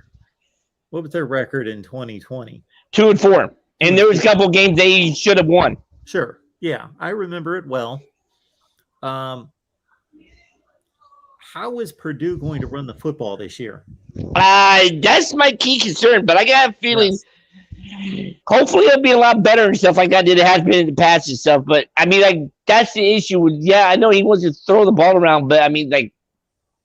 What was their record in 2020? 2-4, and there was a couple games they should have won. Sure, yeah, I remember it well. How is Purdue going to run the football this year? That's my key concern, but I got a feeling hopefully it'll be a lot better and stuff like that than it has been in the past and stuff. But, I mean, like, that's the issue. Yeah, I know he wants to throw the ball around, but, I mean, like,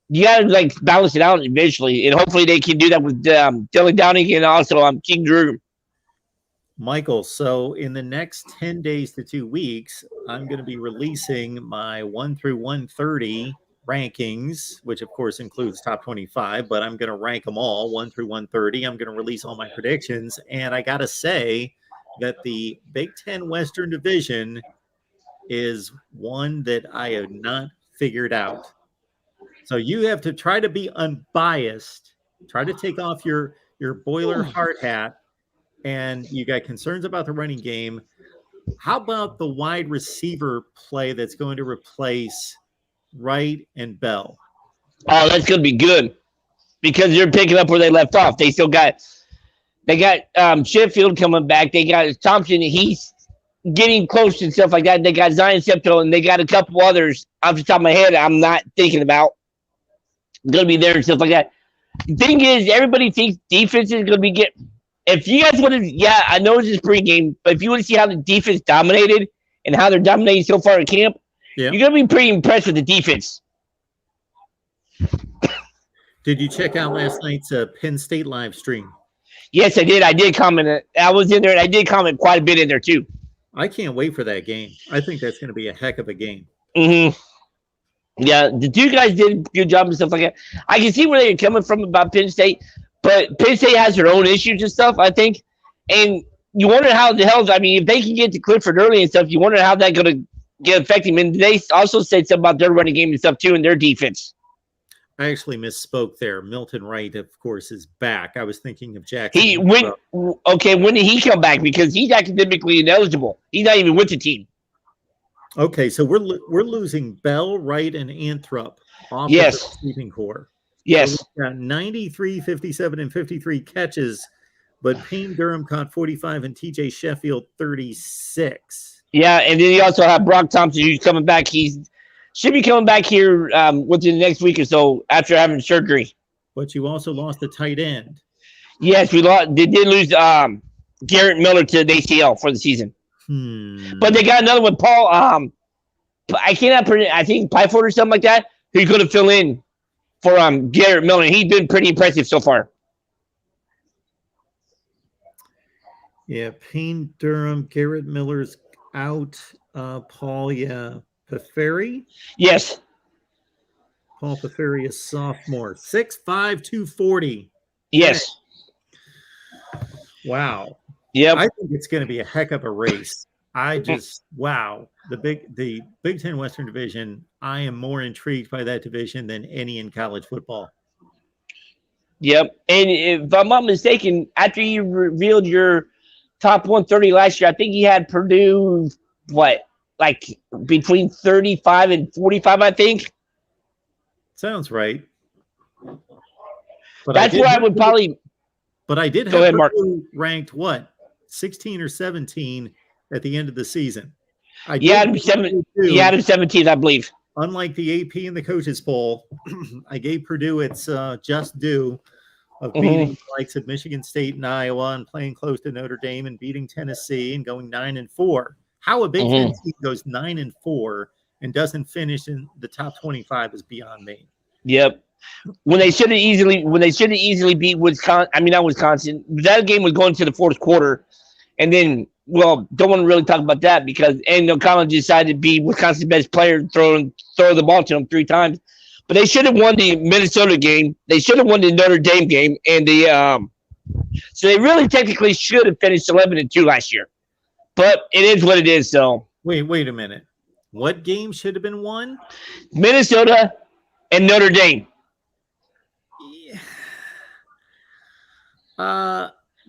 you got to, like, balance it out eventually. And hopefully they can do that with Dylan Downing and also King Drew. Michael, so in the next 10 days to 2 weeks, I'm going to be releasing my 1 through 130 rankings, which of course includes top 25, but I'm going to rank them all 1 through 130. I'm going to release all my predictions. And I got to say that the Big Ten Western Division is one that I have not figured out. So you have to try to be unbiased, try to take off your boiler hard hat, and you got concerns about the running game. How about the wide receiver play that's going to replace Wright and Bell? Oh, that's going to be good because they're picking up where they left off. They got Sheffield coming back. They got Thompson. He's getting close and stuff like that. They got Zion Septo, and they got a couple others off the top of my head I'm not thinking about. Going to be there and stuff like that. The thing is, everybody thinks defense is going to be if you guys want to, I know it's just pregame, but if you want to see how the defense dominated and how they're dominating so far in camp, you're going to be pretty impressed with the defense. Did you check out last night's Penn State live stream? Yes, I did. I did comment. I was in there, and I did comment quite a bit in there, too. I can't wait for that game. I think that's going to be a heck of a game. Mm-hmm. Yeah, the two guys did a good job and stuff like that. I can see where they're coming from about Penn State, but Penn State has their own issues and stuff, I think. And you wonder how the hell, I mean, if they can get to Clifford early and stuff, you wonder how that's going to get affecting them. And they also said something about their running game and stuff, too, and their defense. I actually misspoke there. Milton Wright, of course, is back. I was thinking of Jackson. When did he come back? Because he's academically ineligible. He's not even with the team. Okay, so we're losing Bell, Wright, and Anthrop off of the receiving core. Yes. So we've got 93, 57, and 53 catches, but Payne Durham caught 45 and TJ Sheffield 36. Yeah, and then you also have Brock Thompson who's coming back. He should be coming back here within the next week or so after having surgery. But you also lost the tight end. Yes, we lost. They did lose Garrett Miller to the ACL for the season. But they got another one, Paul. I cannot pronounce. I think Pyford or something like that. Who's going to fill in for Garrett Miller? He's been pretty impressive so far. Yeah, Payne Durham, Garrett Miller's out. Paul, Paferi? Yes. Paul Paferi is sophomore. 6'5", 240. Yes. Wow. Yeah. I think it's going to be a heck of a race. I just wow, the Big Ten Western Division. I am more intrigued by that division than any in college football. Yep. And if I'm not mistaken, after you revealed your top 130 last year, I think you had Purdue, like between 35 and 45, I think. Sounds right. But that's where I would probably. But I did have Purdue ranked what, 16 or 17 at the end of the season. You had him 17th, I believe. Unlike the AP and the coaches poll, I gave Purdue its just due of beating the likes of Michigan State and Iowa and playing close to Notre Dame and beating Tennessee and going 9-4. How a Big Ten team goes 9-4 and doesn't finish in the top 25 is beyond me. Yep. When they should have easily beat Wisconsin. I mean, not Wisconsin. That game was going to the fourth quarter, and then don't want to really talk about that because O'Connell decided to be Wisconsin's best player, throw the ball to him 3 times. But they should have won the Minnesota game. They should have won the Notre Dame game, and so they really technically should have finished 11-2 last year. But it is what it is. So wait a minute. What game should have been won? Minnesota and Notre Dame.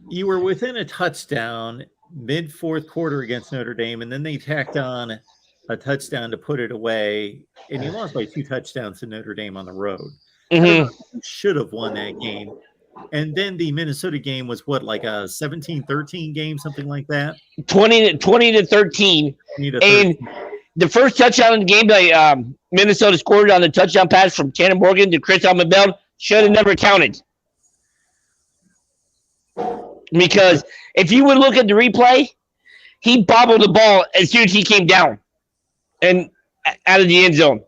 You were within a touchdown mid fourth quarter against Notre Dame, and then they tacked on a touchdown to put it away, and you lost by 2 touchdowns to Notre Dame on the road. You should have won that game. And then the Minnesota game was what, like a 17-13 game, something like that? 20-13. And the first touchdown in the game by Minnesota scored on the touchdown pass from Tanner Morgan to Chris Almabell should have never counted. Because if you would look at the replay, he bobbled the ball as soon as he came down and out of the end zone.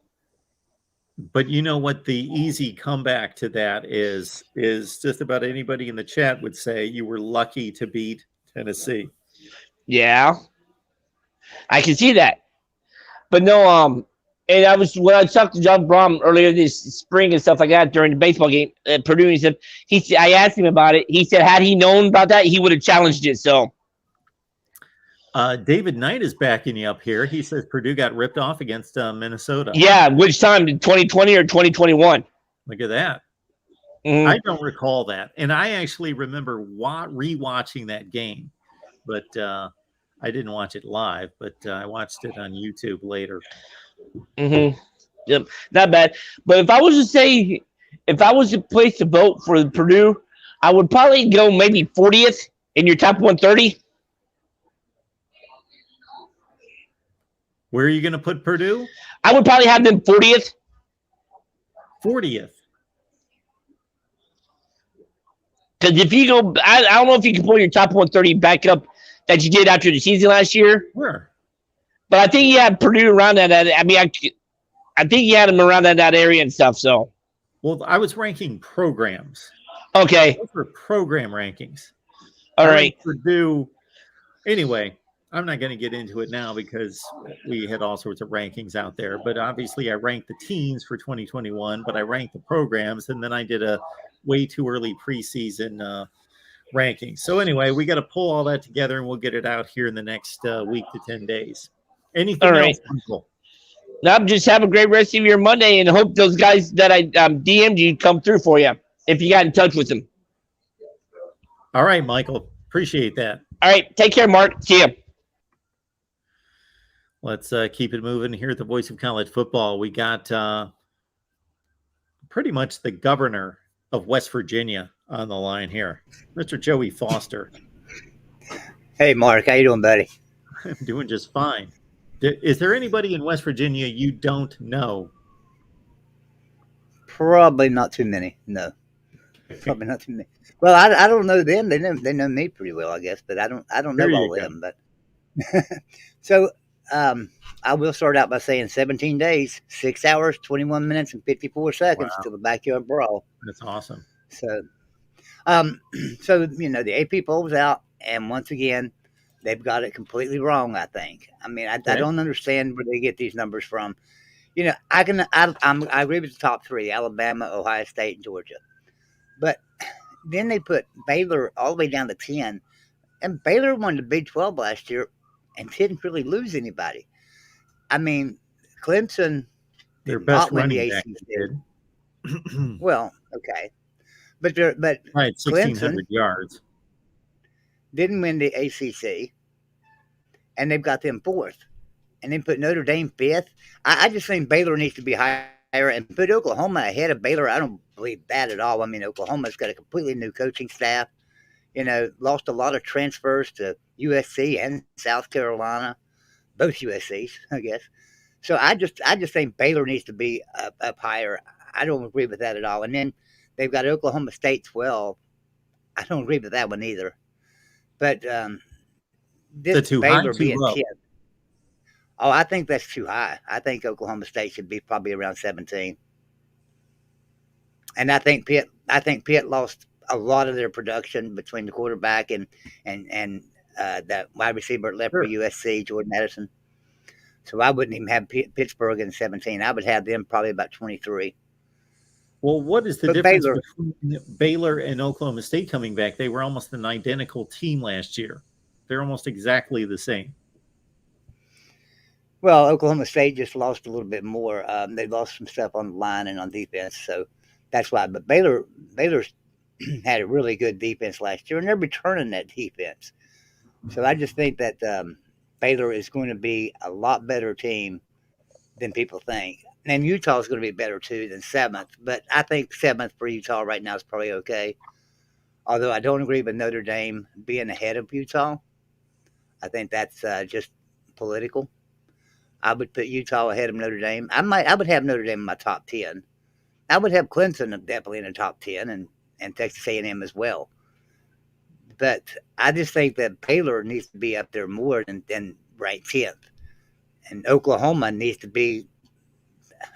But you know what the easy comeback to that is just about anybody in the chat would say you were lucky to beat Tennessee. Yeah. I can see that. But no, and when I talked to John Brom earlier this spring and stuff like that during the baseball game at Purdue, I asked him about it. He said had he known about that, he would have challenged it. So David Knight is backing you up here. He says Purdue got ripped off against Minnesota. Yeah, which time? 2020 or 2021? Look at that. I don't recall that. And I actually remember rewatching that game. But I didn't watch it live, but I watched it on YouTube later. Yep, not bad. But if I was to place to vote for Purdue, I would probably go maybe 40th in your top 130. Where are you going to put Purdue? I would probably have them 40th. 40th. Because if you go, I don't know if you can pull your top 130 back up that you did after the season last year. Sure. But I think you had Purdue around that. I mean, I think you had them around that area and stuff. So. Well, I was ranking programs. Okay. Those were program rankings. All right. Purdue. Anyway, I'm not going to get into it now because we had all sorts of rankings out there. But obviously, I ranked the teams for 2021, but I ranked the programs, and then I did a way too early preseason rankings. So anyway, we got to pull all that together, and we'll get it out here in the next week to 10 days. Anything else, Michael? Now, just have a great rest of your Monday, and hope those guys that I DM'd you come through for you if you got in touch with them. All right, Michael. Appreciate that. All right. Take care, Mark. See ya. Let's keep it moving here at the Voice of College Football. We got pretty much the governor of West Virginia on the line here, Mr. Joey Foster. Hey, Mark. How you doing, buddy? I'm doing just fine. Is there anybody in West Virginia you don't know? Probably not too many. No, probably not too many. Well, I don't know them. They know me pretty well, I guess, but I don't know all of them. But so I will start out by saying 17 days, 6 hours, 21 minutes, and 54 seconds to the backyard brawl. That's awesome. So, you know, the AP poll's out, and once again, they've got it completely wrong, I think. I mean, I don't understand where they get these numbers from. You know, I agree with the top 3, Alabama, Ohio State, and Georgia. But then they put Baylor all the way down to 10. And Baylor won the Big 12 last year and didn't really lose anybody. I mean, Clemson Their did best not win the running back ACC. did. Well, okay, but Right, Clemson 1,600 yards. didn't win the ACC, and they've got them fourth, and then put Notre Dame fifth. I just think Baylor needs to be higher and put Oklahoma ahead of Baylor. I don't believe that at all. I mean, Oklahoma's got a completely new coaching staff. Lost a lot of transfers to USC and South Carolina, both USCs, I guess. So I just think Baylor needs to be up higher. I don't agree with that at all. And then they've got Oklahoma State 12. I don't agree with that one either. But this too Baylor high, too being low? 10th. Oh, I think that's too high. I think Oklahoma State should be probably around 17. And I think Pitt lost a lot of their production between the quarterback and that wide receiver left for USC, Jordan Addison. So I wouldn't even have Pittsburgh in 17. I would have them probably about 23. Well, what is the difference between Baylor and Oklahoma State coming back? They were almost an identical team last year. They're almost exactly the same. Well, Oklahoma State just lost a little bit more. They lost some stuff on the line and on defense, so that's why. But Baylor's had a really good defense last year, and they're returning that defense. So I just think that Baylor is going to be a lot better team than people think. And Utah is going to be better too than 7th, but I think 7th for Utah right now is probably okay. Although I don't agree with Notre Dame being ahead of Utah. I think that's just political. I would put Utah ahead of Notre Dame. I would have Notre Dame in my top 10. I would have Clemson definitely in the top 10 and Texas A&M as well. But I just think that Baylor needs to be up there more than ranked 10th. And Oklahoma needs to be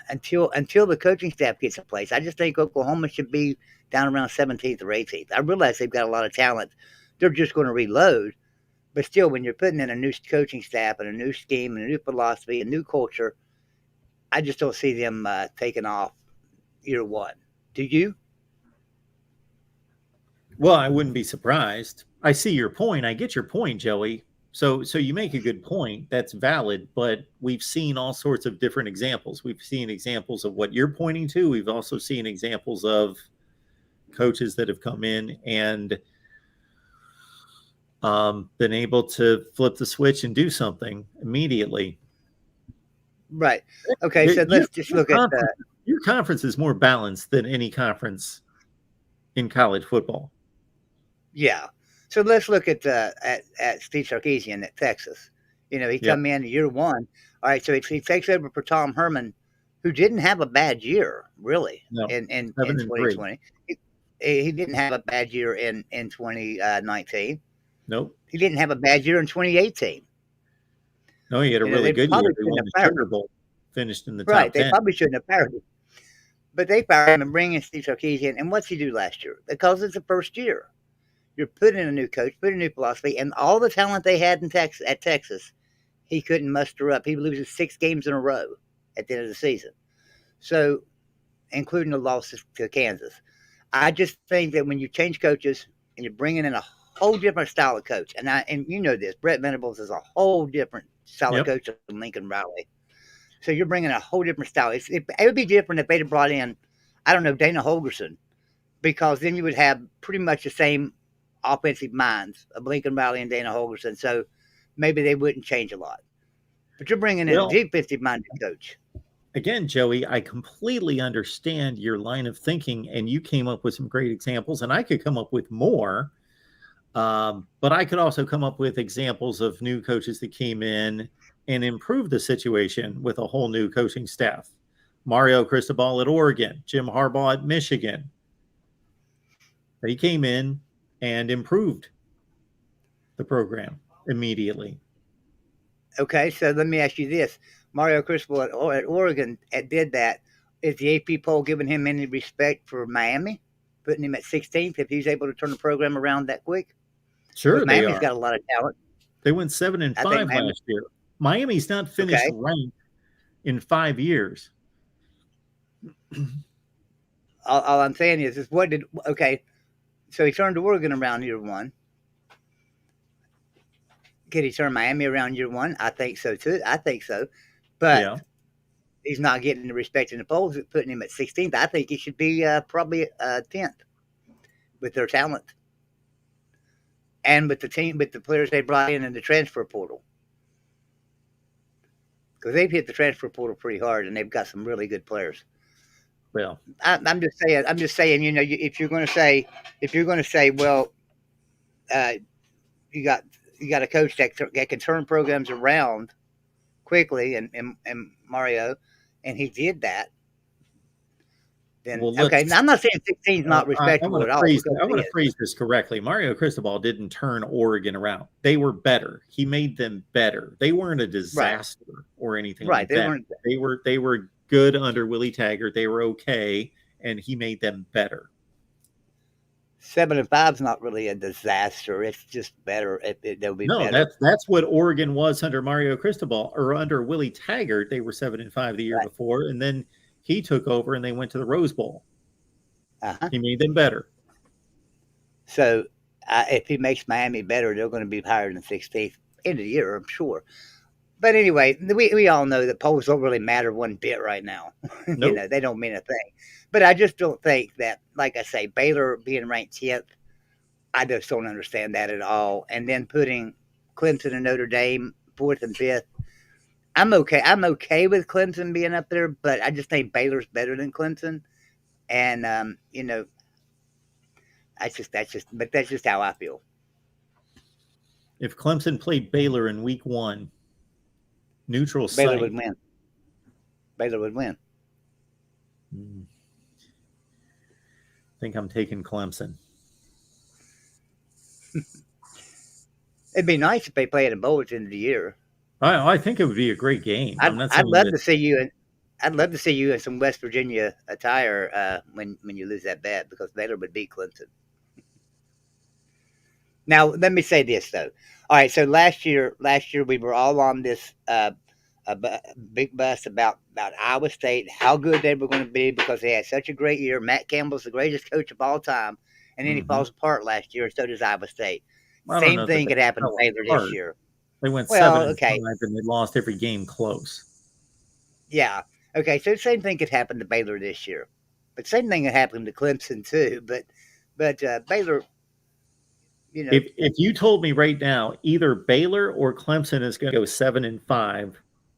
until the coaching staff gets in place. I just think Oklahoma should be down around 17th or 18th. I realize they've got a lot of talent. They're just going to reload. But still, when you're putting in a new coaching staff and a new scheme and a new philosophy, a new culture, I just don't see them taking off year one. Do you? Well, I wouldn't be surprised. I see your point. I get your point, Joey. So you make a good point. That's valid, but we've seen all sorts of different examples. We've seen examples of what you're pointing to. We've also seen examples of coaches that have come in and been able to flip the switch and do something immediately. Right. Okay, so let's just look at that. Your conference is more balanced than any conference in college football. Yeah. So let's look at Steve Sarkisian at Texas. He come in year one. All right, so he takes over for Tom Herman, who didn't have a bad year, really, in 2020. He didn't have a bad year in 2019. Nope. He didn't have a bad year in 2018. No, he had a really good year. They won the Sugar Bowl, finished in the top 10. Right, they probably shouldn't have fired him. But they fired him and bring in Steve Sarkisian. And what's he do last year? Because it's the first year. You're putting in a new coach, putting a new philosophy, and all the talent they had at Texas, he couldn't muster up. He loses 6 games in a row at the end of the season. So, including the losses to Kansas. I just think that when you change coaches and you're bringing in a whole different style of coach, and you know this, Brett Venables is a whole different style of coach than Lincoln Riley. So you're bringing a whole different style. It would be different if they'd have brought in, I don't know, Dana Holgorsen, because then you would have pretty much the same offensive minds of Lincoln Riley and Dana Holgorsen. So maybe they wouldn't change a lot. But you're bringing in a defensive-minded coach. Again, Joey, I completely understand your line of thinking, and you came up with some great examples, and I could come up with more. But I could also come up with examples of new coaches that came in and improved the situation with a whole new coaching staff. Mario Cristobal at Oregon, Jim Harbaugh at Michigan. They came in and improved the program immediately. Okay, so let me ask you this. Mario Cristobal at Oregon did that. Is the AP poll giving him any respect for Miami, putting him at 16th if he's able to turn the program around that quick? Sure, Miami's got a lot of talent. They went 7-5 last year. Miami's not finished ranked in 5 years. All I'm saying is so he turned Oregon around year one. Could he turn Miami around year one? I think so too. I think so. But Yeah. he's not getting the respect in the polls, putting him at 16th. I think he should be probably 10th with their talent and with the team, with the players they brought in the transfer portal. Because they've hit the transfer portal pretty hard, and they've got some really good players. Well, I'm just saying. You know, if you're going to say, well, you got a coach that can turn programs around quickly, and Mario, and he did that. Then okay, now, I'm not saying 16 is not respectable at all. I want to phrase this correctly. Mario Cristobal didn't turn Oregon around. They were better. He made them better. They weren't a disaster or anything like that. They were good under Willie Taggart. They were okay, and he made them better. 7-5 is not really a disaster. It's just better. They'll be better. That's what Oregon was under Mario Cristobal, or under Willie Taggart. They were 7-5 the year before, and then he took over and they went to the Rose Bowl. He made them better. So if he makes Miami better, they're going to be higher than 16th end of the year, I'm sure. But anyway, we all know that polls don't really matter one bit right now. Nope. You know, they don't mean a thing. But I just don't think that, like I say, Baylor being ranked 10th, I just don't understand that at all. And then putting Clemson and Notre Dame 4th and 5th, I'm okay. I'm okay with Clemson being up there, but I just think Baylor's better than Clemson. And you know, that's just how I feel. If Clemson played Baylor in week 1, neutral site, Baylor would win. Baylor would win. I think I'm taking Clemson. It'd be nice if they play at a bowl at the end of the year. I think it would be a great game. I'd love to see you. I'd love to see you in some West Virginia attire when you lose that bet, because Baylor would beat Clemson. Now, let me say this though. All right, so last year we were all on this big bus about Iowa State, how good they were going to be because they had such a great year. Matt Campbell's the greatest coach of all time, and then he falls apart last year, and so does Iowa State. Same thing could happen to Baylor this year. They went 7-5, and they lost every game close. Yeah. Okay, so the same thing could happen to Baylor this year, but same thing could happen to Clemson too. But Baylor, you know, if you told me right now either Baylor or Clemson is going to go 7-5,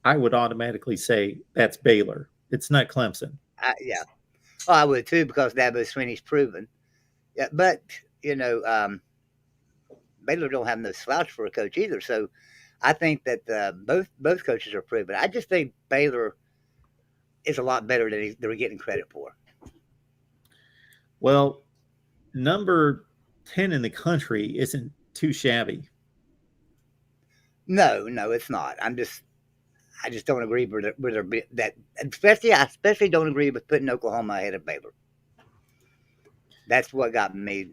I would automatically say that's Baylor. It's not Clemson. Yeah, well, I would too, because Dabo Swinney's proven. Yeah, but you know, Baylor don't have no slouch for a coach either. So I think that both coaches are proven. I just think Baylor is a lot better than they're getting credit for. Well, number 10 in the country isn't too shabby. No, it's not. I just don't agree with that. I especially don't agree with putting Oklahoma ahead of Baylor. That's what got me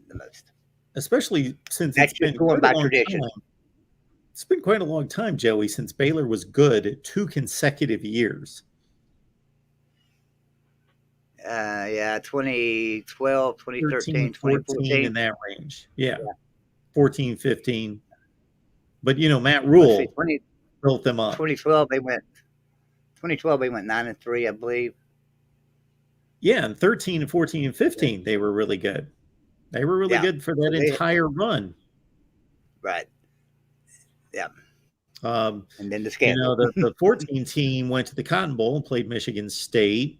the most. Especially since that's just going by tradition. It's been quite a long time, Joey, since Baylor was good 2 consecutive years. Yeah, 2012, 2013, 2014, in that range. Yeah. 14, 15. But, you know, Matt Rule built them up. 2012, they went 9-3, I believe. Yeah, and 13 and 14 and 15, they were really good. They were really good for that entire run. Right. Yeah. And then the scandal. You know, the 14 team went to the Cotton Bowl and played Michigan State.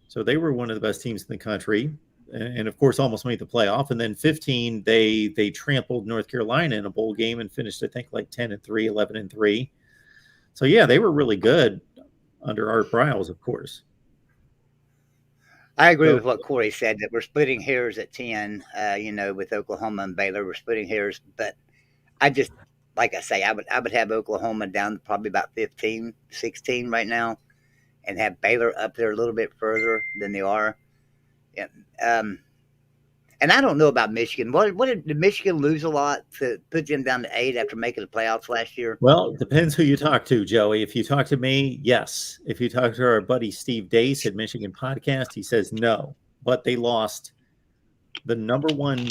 So they were one of the best teams in the country, and of course almost made the playoff. And then 15, they trampled North Carolina in a bowl game and finished, I think, like 10-3, 11-3. So yeah, they were really good under Art Briles, of course. I agree with what Corey said, that we're splitting hairs at 10. You know, with Oklahoma and Baylor, we're splitting hairs. But I just, like I say, I would have Oklahoma down to probably about 15, 16 right now, and have Baylor up there a little bit further than they are. And I don't know about Michigan. Did Michigan lose a lot to put them down to 8 after making the playoffs last year? Well, it depends who you talk to, Joey. If you talk to me, yes. If you talk to our buddy Steve Dace at Michigan Podcast, he says no. But they lost the number one.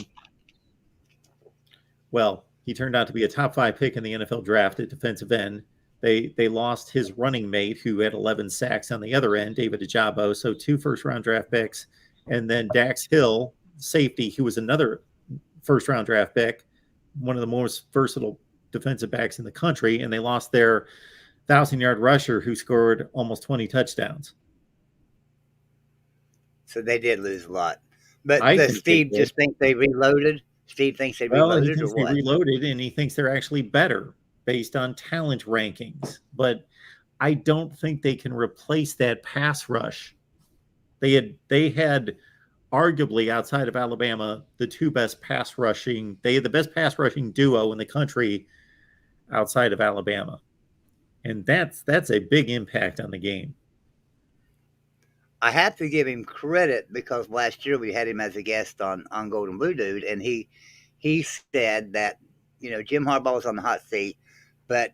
Well, He turned out to be a top 5 pick in the NFL draft at defensive end. They lost his running mate, who had 11 sacks on the other end, David Ajabo, so 2 first-round draft picks. And then Dax Hill, safety, who was another first-round draft pick, one of the most versatile defensive backs in the country, and they lost their 1,000-yard rusher who scored almost 20 touchdowns. So they did lose a lot. But does Steve just think they reloaded? Steve thinks they reloaded, he thinks or what? they reloaded, and he thinks they're actually better based on talent rankings. But I don't think they can replace that pass rush. They had arguably, outside of Alabama, the 2 best pass rushing. They had the best pass rushing duo in the country outside of Alabama. And that's a big impact on the game. I have to give him credit because last year we had him as a guest on Golden Blue Dude, and he said that, Jim Harbaugh was on the hot seat, but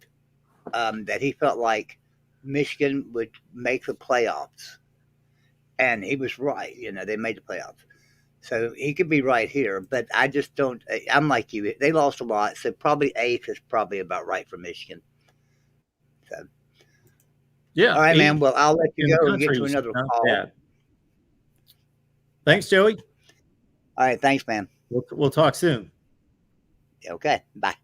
that he felt like Michigan would make the playoffs. And he was right. They made the playoffs. So he could be right here, but I just don't. I'm like you. They lost a lot, so probably 8th is probably about right for Michigan. So. Yeah. All right, man. Well, I'll let you go and get to another call. Bad. Thanks, Joey. All right. Thanks, man. We'll talk soon. Okay. Bye.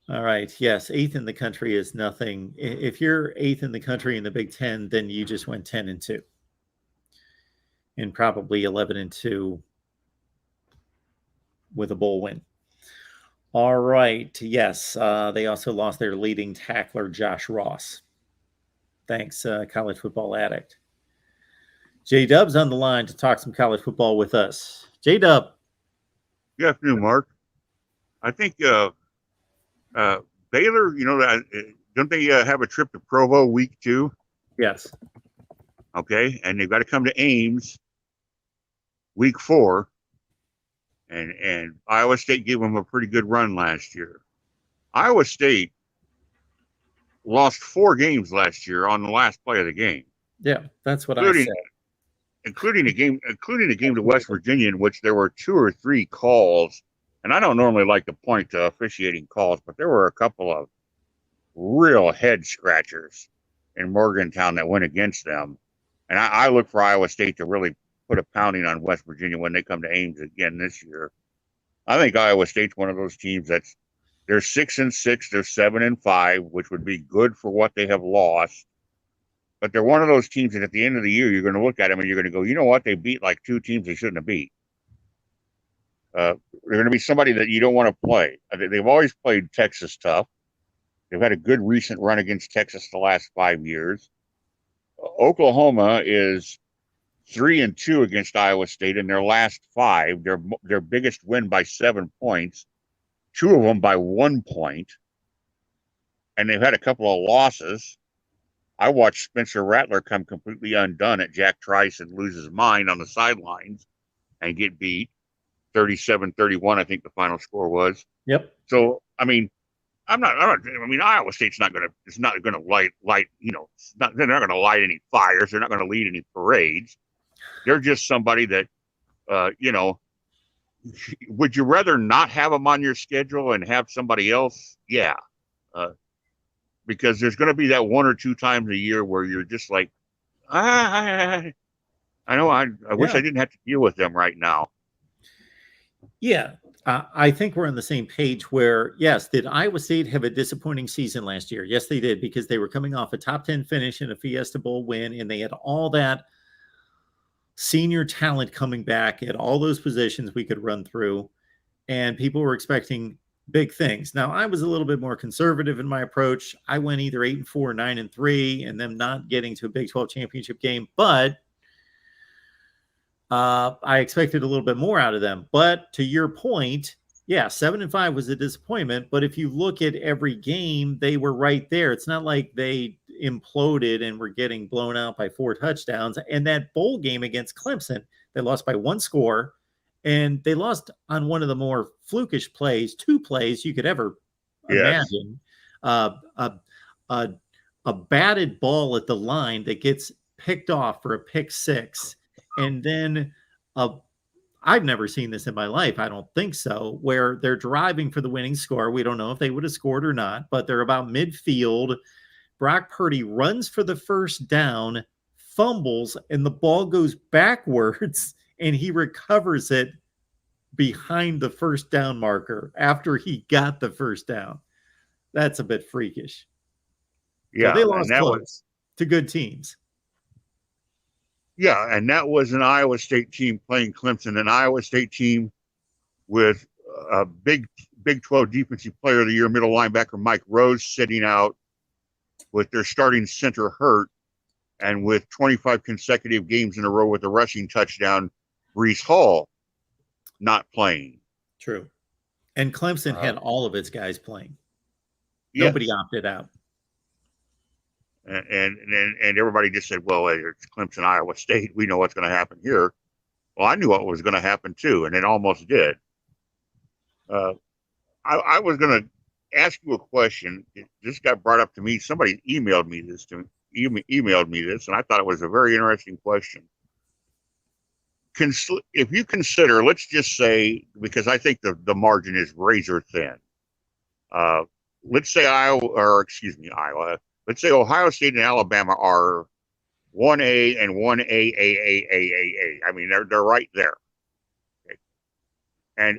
All right. Yes. 8th in the country is nothing. If you're 8th in the country in the Big Ten, then you just went 10-2 and probably 11-2 with a bowl win. All right. Yes. They also lost their leading tackler, Josh Ross. Thanks, College Football Addict. J-Dub's on the line to talk some college football with us. J-Dub. Good afternoon, Mark. I think Baylor, don't they have a trip to Provo week 2? Yes. Okay. And they've got to come to Ames week 4. And Iowa State gave them a pretty good run last year. Iowa State lost 4 games last year on the last play of the game. Yeah, that's what I said. Including a game to West Virginia, in which there were 2 or 3 calls. And I don't normally like to point to officiating calls, but there were a couple of real head scratchers in Morgantown that went against them. And I look for Iowa State to really put a pounding on West Virginia when they come to Ames again this year. I think Iowa State's one of those teams they're 6-6, they're 7-5, which would be good for what they have lost. But they're one of those teams that at the end of the year, you're going to look at them and you're going to go, you know what? They beat like 2 teams they shouldn't have beat. They're going to be somebody that you don't want to play. They've always played Texas tough. They've had a good recent run against Texas the last 5 years. Oklahoma is 3-2 against Iowa State in their last 5. Their biggest win by 7 points, 2 of them by 1 point. And they've had a couple of losses. I watched Spencer Rattler come completely undone at Jack Trice and lose his mind on the sidelines and get beat 37-31. I think the final score was. Yep. So, I mean, Iowa State's not going to light, they're not going to light any fires. They're not going to lead any parades. They're just somebody that, would you rather not have them on your schedule and have somebody else? Yeah. Because there's going to be that 1 or 2 times a year where you're just like, I wish I didn't have to deal with them right now. Yeah. I think we're on the same page where, yes, did Iowa State have a disappointing season last year? Yes, they did, because they were coming off a top 10 finish and a Fiesta Bowl win, and they had all that senior talent coming back at all those positions we could run through, and people were expecting big things. Now, I was a little bit more conservative in my approach. I went either 8-4 or 9-3, and them not getting to a Big 12 championship game, but I expected a little bit more out of them. But to your point, yeah, 7-5 was a disappointment. But if you look at every game, they were right there. It's not like they imploded and were getting blown out by 4 touchdowns. And that bowl game against Clemson, they lost by 1 score. And they lost on one of the more flukish plays, 2 plays you could ever imagine. A batted ball at the line that gets picked off for a pick 6. And then I've never seen this in my life. I don't think so, where they're driving for the winning score. We don't know if they would have scored or not, but they're about midfield. Brock Purdy runs for the first down, fumbles, and the ball goes backwards, and he recovers it behind the first down marker after he got the first down. That's a bit freakish. Yeah, so they lost close to good teams. Yeah, and that was an Iowa State team playing Clemson, an Iowa State team with a Big 12 Defensive Player of the Year middle linebacker Mike Rose sitting out, with their starting center hurt, and with 25 consecutive games in a row with a rushing touchdown, Breece Hall not playing. True. And Clemson had all of its guys playing. Yes. Nobody opted out. And everybody just said, well, it's Clemson, Iowa State. We know what's going to happen here. Well, I knew what was going to happen too, and it almost did. I was going to ask you a question. This got brought up to me. Somebody emailed me this, and I thought it was a very interesting question. If you consider, let's just say, because I think the margin is razor thin. Let's say Iowa. Let's say Ohio State and Alabama are 1A and 1A. I mean, they're right there. Okay. And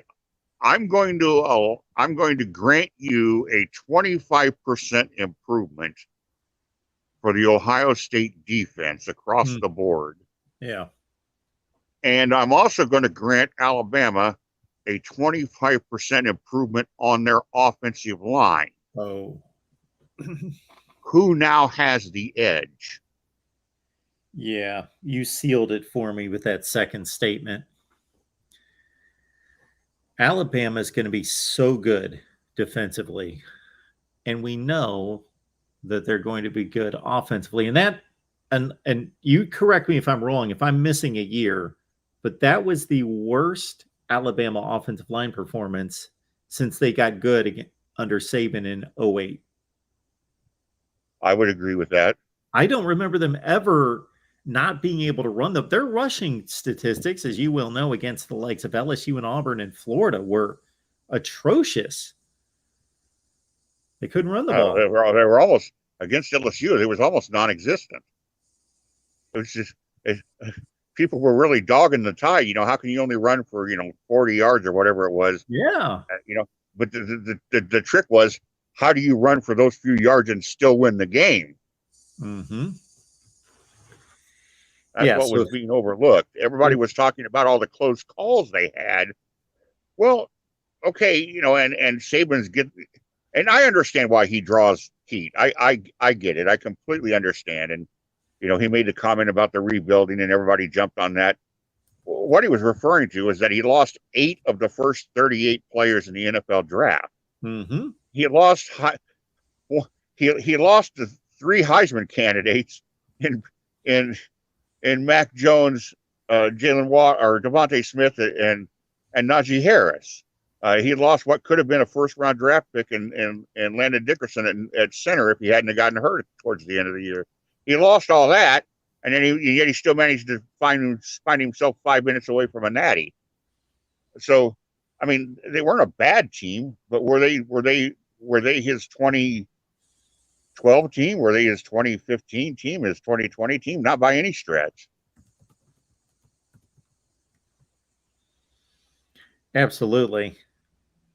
I'm going to grant you a 25% improvement for the Ohio State defense across the board. Yeah. And I'm also going to grant Alabama a 25% improvement on their offensive line. Oh. Who now has the edge? Yeah, you sealed it for me with that second statement. Alabama is going to be so good defensively, and we know that they're going to be good offensively. And you correct me if I'm wrong, if I'm missing a year, but that was the worst Alabama offensive line performance since they got good again under Saban in 2008. I would agree with that. I don't remember them ever not being able to run them. Their rushing statistics, as you will know, against the likes of LSU and Auburn and Florida were atrocious. They couldn't run the ball. They were almost, against LSU, it was almost non-existent. It was just, people were really dogging the tide. How can you only run for, 40 yards or whatever it was? Yeah. But the trick was, how do you run for those few yards and still win the game? Mm-hmm. That's what was being overlooked. Everybody was talking about all the close calls they had. Well, okay, and Saban's and I understand why he draws heat. I get it. I completely understand. And, he made the comment about the rebuilding and everybody jumped on that. What he was referring to is that he lost 8 of the first 38 players in the NFL draft. Mm-hmm. He lost the 3 Heisman candidates in Mac Jones, Jalen Watt, or Devontae Smith, and Najee Harris. He lost what could have been a first-round draft pick in Landon Dickerson at center if he hadn't have gotten hurt towards the end of the year. He lost all that, and then yet he still managed to find himself 5 minutes away from a natty. So, I mean, they weren't a bad team, but were they his 2012 team? Were they his 2015 team? His 2020 team? Not by any stretch. Absolutely.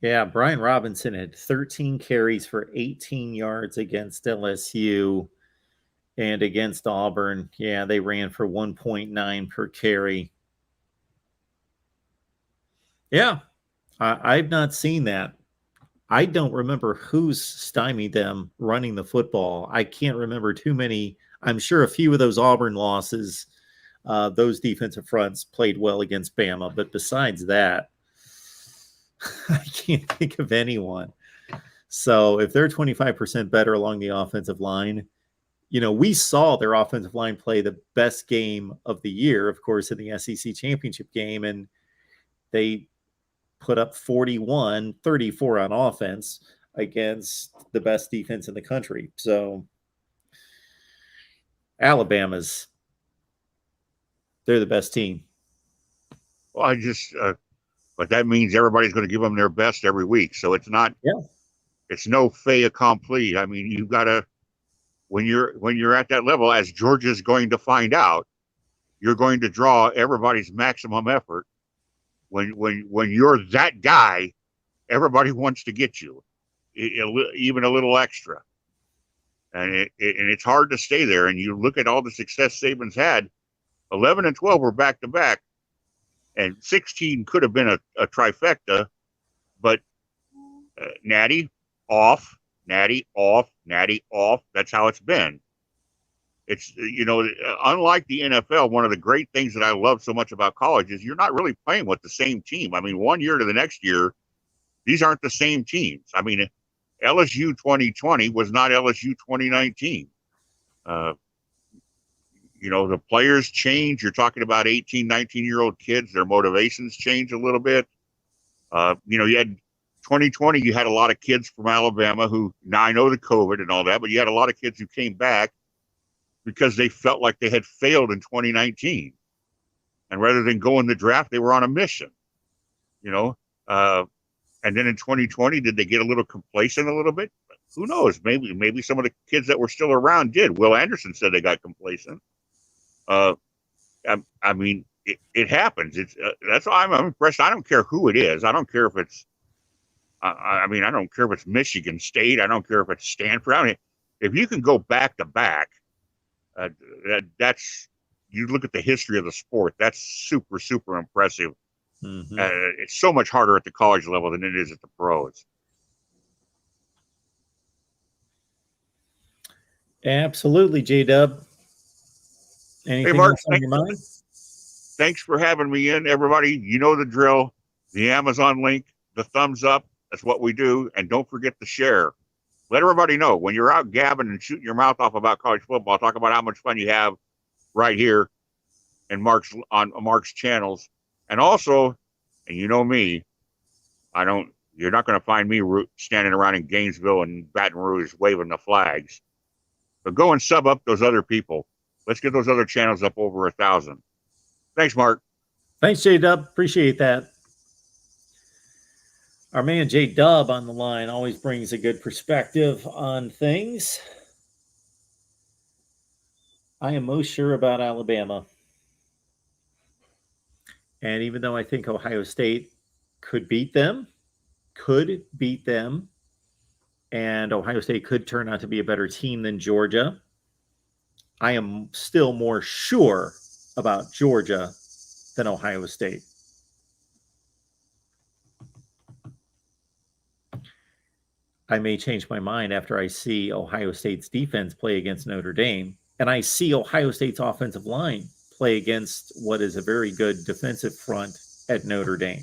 Yeah, Brian Robinson had 13 carries for 18 yards against LSU, and against Auburn, yeah, they ran for 1.9 per carry. Yeah, I've not seen that. I don't remember who's stymied them running the football. I can't remember too many. I'm sure a few of those Auburn losses, those defensive fronts played well against Bama. But besides that, I can't think of anyone. So if they're 25% better along the offensive line, we saw their offensive line play the best game of the year, of course, in the SEC championship game. And they put up 41-34 on offense against the best defense in the country. So they're the best team. Well, I just, but that means everybody's going to give them their best every week. So it's not, it's no fait accompli. I mean, you've got to, when you're at that level, as Georgia's going to find out, you're going to draw everybody's maximum effort. When you're that guy, everybody wants to get you, even a little extra. And it's hard to stay there. And you look at all the success Saban's had. 11 and 12 were back to back, and 16 could have been a trifecta, but natty off, natty off, natty off. That's how it's been. It's, unlike the NFL, one of the great things that I love so much about college is you're not really playing with the same team. I mean, one year to the next year, these aren't the same teams. I mean, LSU 2020 was not LSU 2019. The players change. You're talking about 18, 19-year-old kids. Their motivations change a little bit. You had 2020, you had a lot of kids from Alabama who, now I know the COVID and all that, but you had a lot of kids who came back because they felt like they had failed in 2019. And rather than go in the draft, they were on a mission, and then in 2020, did they get a little complacent a little bit? Who knows? Maybe some of the kids that were still around did. Will Anderson said they got complacent. I mean, it happens. That's why I'm impressed. I don't care who it is. I don't care if it's, I don't care if it's Michigan State. I don't care if it's Stanford. I mean, if you can go back to back, that's, you look at the history of the sport, that's super, super impressive. Mm-hmm. It's so much harder at the college level than it is at the pros. Absolutely, J-Dub. Anything Mark, else on your mind? Thanks for having me in, everybody. You know the drill. The Amazon link, the thumbs up. That's what we do. And don't forget to share. Let everybody know when you're out gabbing and shooting your mouth off about college football. Talk about how much fun you have right here in on Mark's channels. And also, and you know me, you're not going to find me standing around in Gainesville and Baton Rouge waving the flags. But go and sub up those other people. Let's get those other channels up over 1,000. Thanks, Mark. Thanks, J-Dub. Appreciate that. Our man J-Dub on the line always brings a good perspective on things. I am most sure about Alabama. And even though I think Ohio State could beat them, and Ohio State could turn out to be a better team than Georgia, I am still more sure about Georgia than Ohio State. I may change my mind after I see Ohio State's defense play against Notre Dame, and I see Ohio State's offensive line play against what is a very good defensive front at Notre Dame.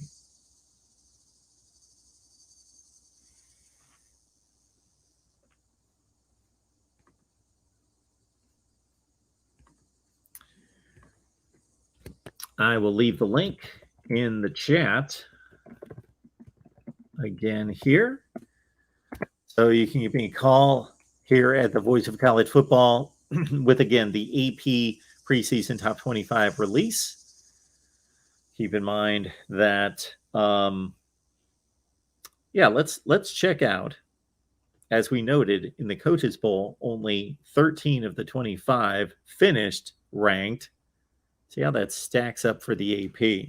I will leave the link in the chat again here. So you can give me a call here at the Voice of College Football with, again, the AP Preseason Top 25 release. Keep in mind that, let's check out, as we noted in the Coaches Poll, only 13 of the 25 finished ranked. See how that stacks up for the AP.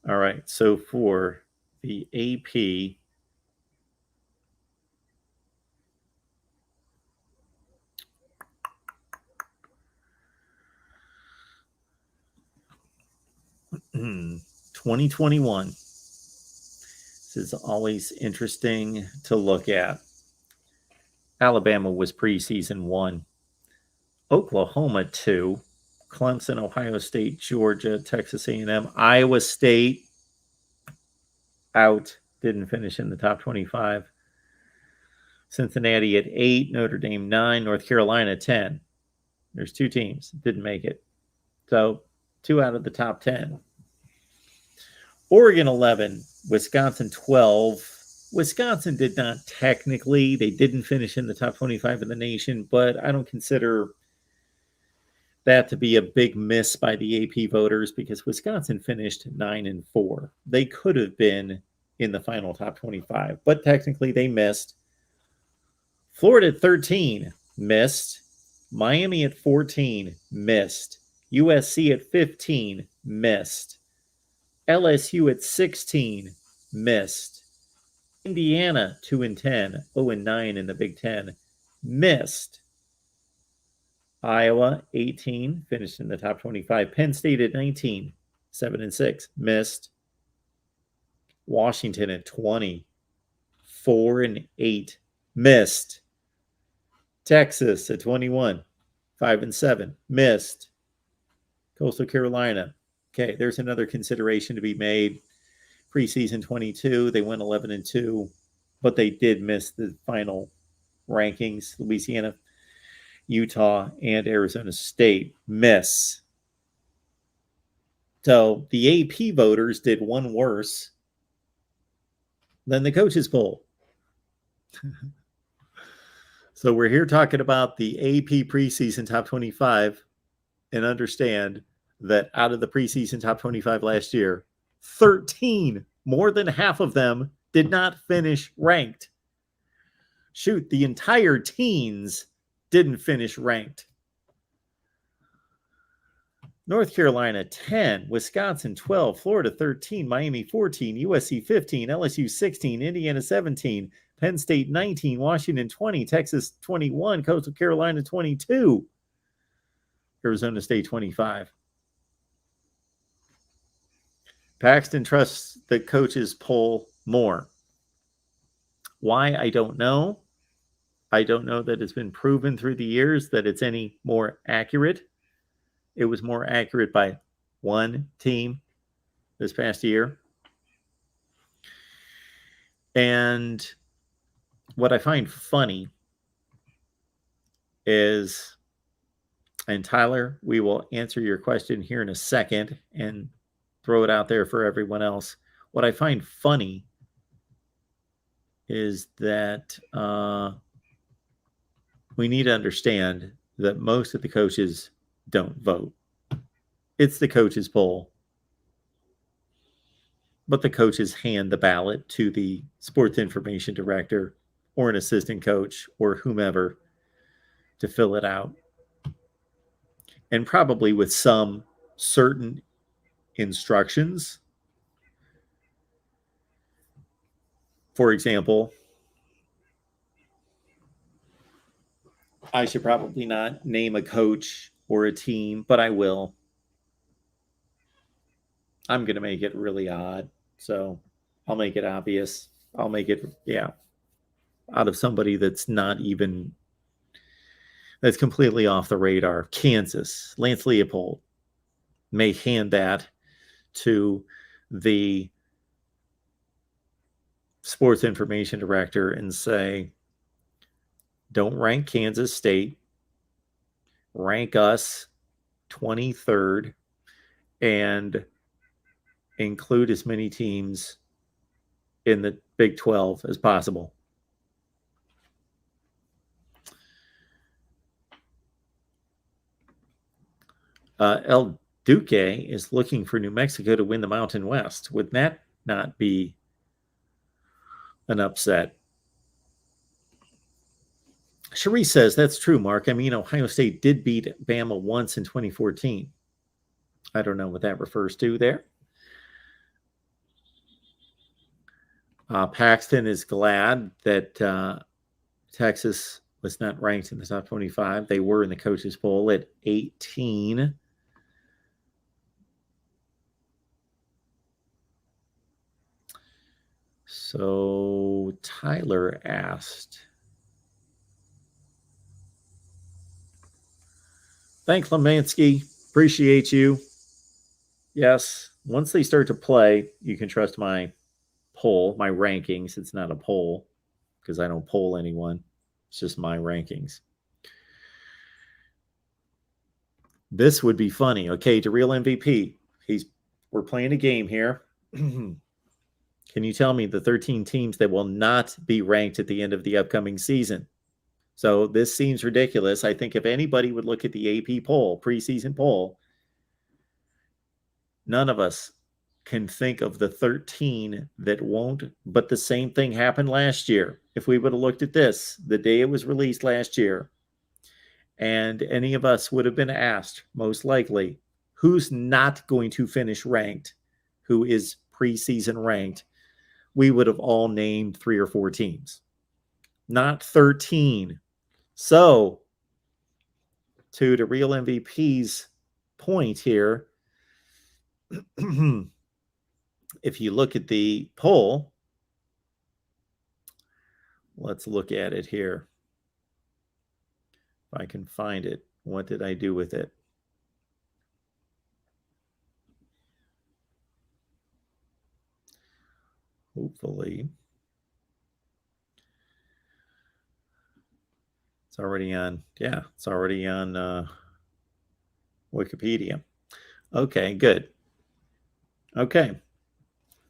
All right, so for the AP, (2021). This is always interesting to look at. Alabama was preseason 1, Oklahoma 2, Clemson, Ohio State, Georgia, Texas A&M, Iowa State out, didn't finish in the top 25. Cincinnati at 8, Notre Dame 9, North Carolina 10. There's 2 teams didn't make it. So 2 out of the top 10. Oregon 11, Wisconsin 12, Wisconsin did not technically. They didn't finish in the top 25 in the nation, but I don't consider that to be a big miss by the AP voters because Wisconsin finished 9-4. They could have been in the final top 25, but technically they missed. Florida at 13, missed. Miami at 14, missed. USC at 15, missed. LSU at 16, missed. Indiana 2-10, 0-9 in the Big Ten, missed. Iowa 18, finished in the top 25. Penn State at 19, 7-6, missed. Washington at 20, 4-8, missed. Texas at 21, 5-7, missed. Coastal Carolina. Okay, there's another consideration to be made. Preseason 22, they went 11-2, but they did miss the final rankings. Louisiana, Utah, and Arizona State miss. So the AP voters did one worse than the coaches poll. So we're here talking about the AP preseason top 25 and understand that out of the preseason top 25 last year, 13, more than half of them, did not finish ranked. Shoot, the entire teens didn't finish ranked. North Carolina 10, Wisconsin 12, Florida 13, Miami 14, USC 15, LSU 16, Indiana 17, Penn State 19, Washington 20, Texas 21, Coastal Carolina 22, Arizona State 25. Paxton trusts the coaches poll more. Why? I don't know. I don't know that it's been proven through the years that it's any more accurate. It was more accurate by one team this past year. And what I find funny is, and Tyler, we will answer your question here in a second and throw it out there for everyone else. What I find funny is that we need to understand that most of the coaches don't vote. It's the coaches poll. But the coaches hand the ballot to the sports information director or an assistant coach or whomever to fill it out. And probably with some certain instructions. For example, I should probably not name a coach or a team, but I will. I'm going to make it really odd. So I'll make it obvious. I'll make it, out of somebody that's not even, that's completely off the radar. Kansas, Lance Leopold may hand that to the sports information director and say, don't rank Kansas State, rank us 23rd, and include as many teams in the Big 12 as possible. El Duque is looking for New Mexico to win the Mountain West. Would that not be an upset? Cherie says, that's true, Mark. I mean, Ohio State did beat Bama once in 2014. I don't know what that refers to there. Paxton is glad that Texas was not ranked in the top 25. They were in the coaches poll at 18. So Tyler asked, thanks, Lemansky. Appreciate you. Yes, once they start to play, you can trust my poll, my rankings. It's not a poll because I don't poll anyone. It's just my rankings. This would be funny. Okay, to real MVP. We're playing a game here. Can you tell me the 13 teams that will not be ranked at the end of the upcoming season? So this seems ridiculous. I think if anybody would look at the AP poll, preseason poll, none of us can think of the 13 that won't. But the same thing happened last year. If we would have looked at this the day it was released last year, and any of us would have been asked, most likely, who's not going to finish ranked, who is preseason ranked, we would have all named 3 or 4 teams, not 13. So, to the real MVP's point here, if you look at the poll, let's look at it here. If I can find it. What did I do with it? Hopefully. It's already on. Yeah, it's already on Wikipedia. Okay, good. Okay.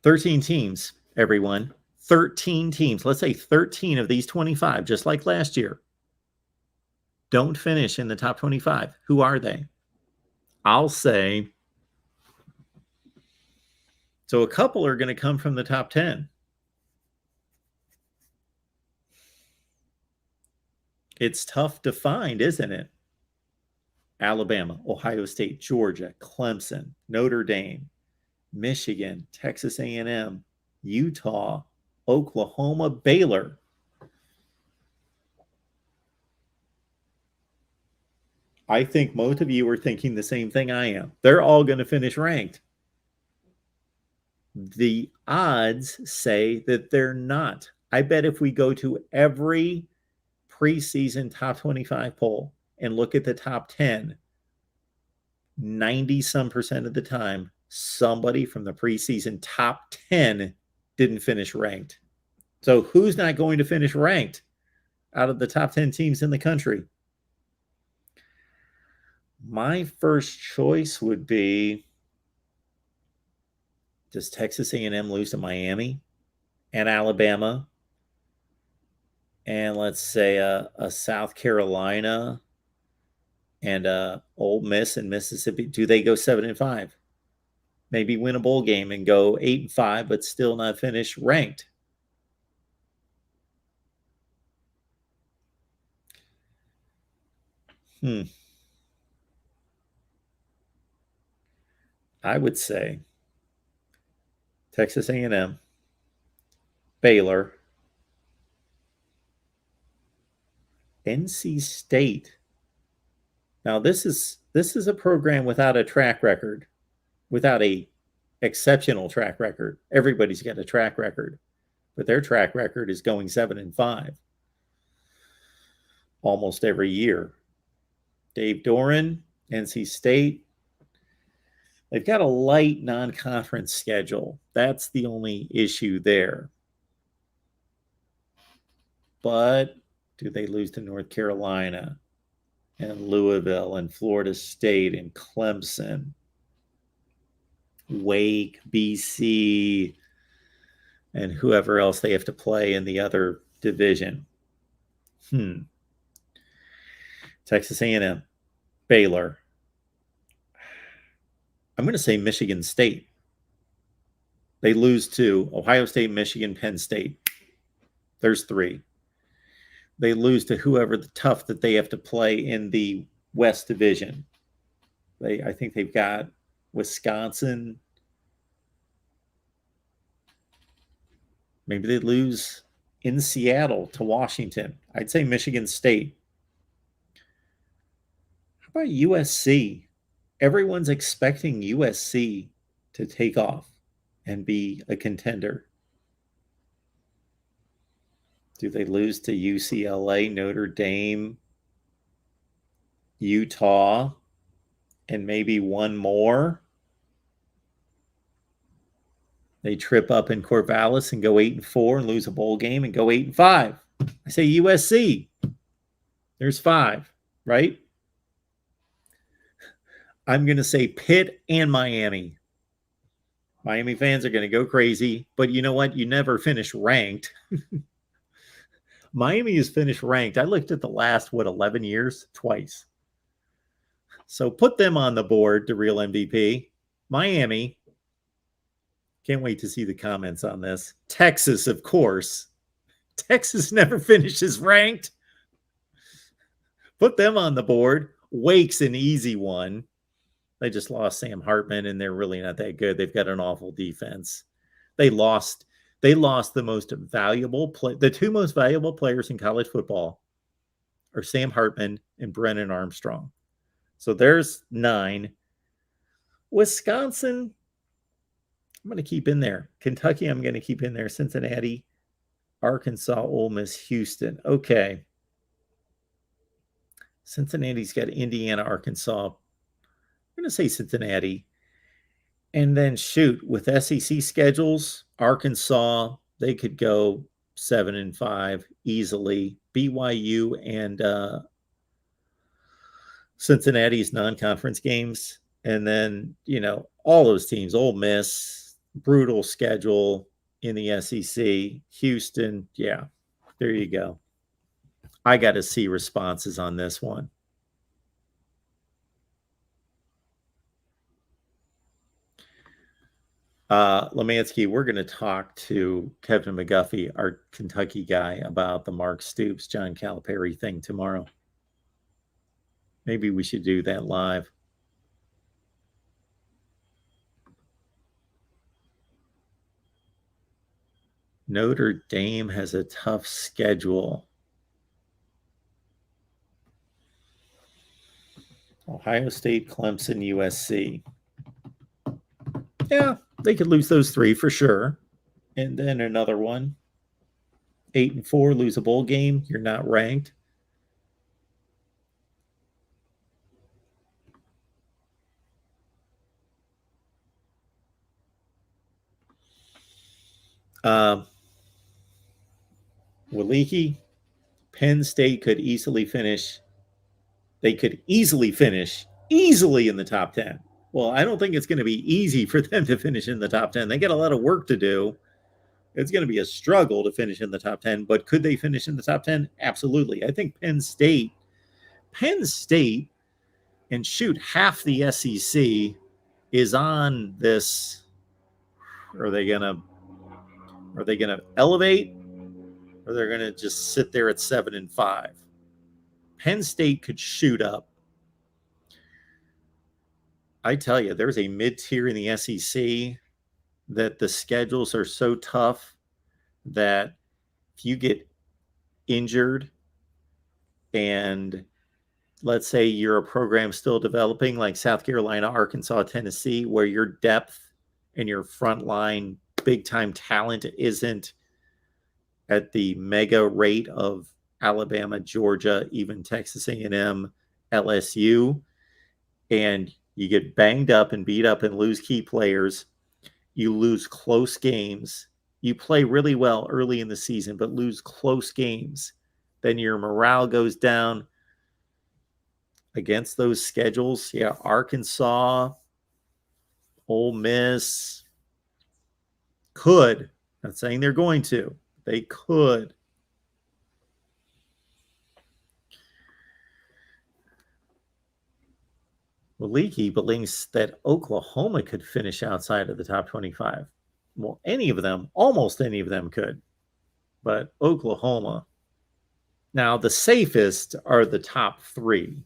13 teams, everyone. 13 teams. Let's say 13 of these 25, just like last year, don't finish in the top 25. Who are they? I'll say, so a couple are going to come from the top 10. It's tough to find, isn't it? Alabama, Ohio State, Georgia, Clemson, Notre Dame, Michigan, Texas A&M, Utah, Oklahoma, Baylor. I think most of you are thinking the same thing I am. They're all going to finish ranked. The odds say that they're not. I bet if we go to every preseason top 25 poll and look at the top 10, 90% of the time, somebody from the preseason top 10 didn't finish ranked. So who's not going to finish ranked out of the top 10 teams in the country? My first choice would be, does Texas A&M lose to Miami and Alabama? And let's say a South Carolina and Ole Miss and Mississippi, do they go 7-5? Maybe win a bowl game and go 8-5, but still not finish ranked. I would say Texas A&M, Baylor, NC State. Now this is a program without a track record, without a exceptional track record. Everybody's got a track record, but their track record is going 7-5 almost every year. Dave Doran, NC State. They've got a light non-conference schedule. That's the only issue there. But do they lose to North Carolina and Louisville and Florida State and Clemson, Wake, BC, and whoever else they have to play in the other division? Texas A&M, Baylor. I'm going to say Michigan State. They lose to Ohio State, Michigan, Penn State. There's 3. They lose to whoever the tough that they have to play in the West Division. I think they've got Wisconsin. Maybe they lose in Seattle to Washington. I'd say Michigan State. How about USC? Everyone's expecting USC to take off and be a contender. Do they lose to UCLA, Notre Dame, Utah, and maybe one more? They trip up in Corvallis and go 8-4 and lose a bowl game and go 8-5. I say USC. There's 5, right? I'm going to say Pitt and Miami. Miami fans are going to go crazy, but you know what? You never finish ranked. Miami has finished ranked. I looked at the last, 11 years? Twice. So put them on the board to real MVP. Miami. Can't wait to see the comments on this. Texas, of course. Texas never finishes ranked. Put them on the board. Wake's an easy one. They just lost Sam Hartman, and they're really not that good. They've got an awful defense. They lost the most valuable the two most valuable players in college football are Sam Hartman and Brennan Armstrong. So there's 9. Wisconsin, I'm going to keep in there. Kentucky, I'm going to keep in there. Cincinnati, Arkansas, Ole Miss, Houston. Okay. Cincinnati's got Indiana, Arkansas. I'm going to say Cincinnati. And then with SEC schedules, Arkansas, they could go 7-5 easily. BYU and Cincinnati's non-conference games. And then, all those teams, Ole Miss, brutal schedule in the SEC. Houston, yeah, there you go. I got to see responses on this one. Lemansky, we're going to talk to Kevin McGuffey, our Kentucky guy, about the Mark Stoops, John Calipari thing tomorrow. Maybe we should do that live. Notre Dame has a tough schedule. Ohio State, Clemson, USC. Yeah, they could lose those 3 for sure. And then another one. 8-4, lose a bowl game. You're not ranked. Waliki, Penn State could easily finish. They could easily finish in the top 10. Well, I don't think it's going to be easy for them to finish in the top 10. They got a lot of work to do. It's going to be a struggle to finish in the top 10, but could they finish in the top 10? Absolutely. I think Penn State, and half the SEC is on this. Are they going to elevate, or they're going to just sit there at 7-5? Penn State could shoot up. I tell you, there's a mid-tier in the SEC that the schedules are so tough that if you get injured and let's say you're a program still developing like South Carolina, Arkansas, Tennessee, where your depth and your frontline big-time talent isn't at the mega rate of Alabama, Georgia, even Texas A&M, LSU, and you get banged up and beat up and lose key players. You lose close games. You play really well early in the season, but lose close games. Then your morale goes down against those schedules. Yeah, Arkansas, Ole Miss could. Not saying they're going to. They could. Leaky believes that Oklahoma could finish outside of the top 25. Well, almost any of them could. But Oklahoma. Now, the safest are the top 3.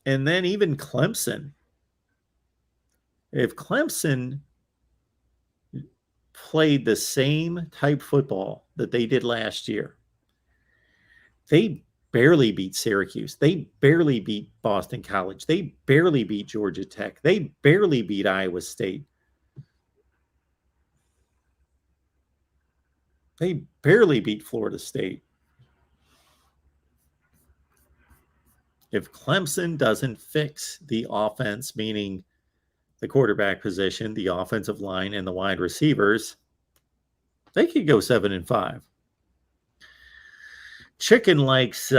And then even Clemson. If Clemson played the same type football that they did last year, they barely beat Syracuse. They barely beat Boston College. They barely beat Georgia Tech. They barely beat Iowa State. They barely beat Florida State. If Clemson doesn't fix the offense, meaning the quarterback position, the offensive line, and the wide receivers, they could go 7-5. Chicken likes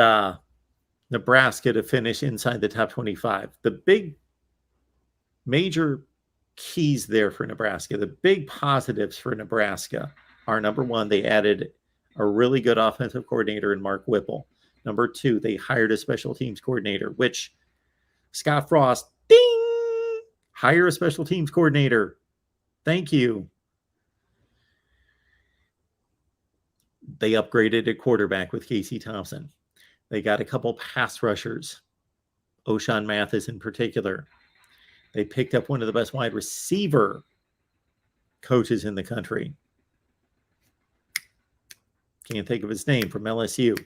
Nebraska to finish inside the top 25. The big major keys there for Nebraska. The big positives for Nebraska are, number one, they added a really good offensive coordinator in Mark Whipple. Number two, they hired a special teams coordinator, which Scott Frost, ding, hire a special teams coordinator. Thank you. They upgraded at quarterback with Casey Thompson. They got a couple pass rushers, O'Shawn Mathis in particular. They picked up one of the best wide receiver coaches in the country. Can't think of his name, from LSU.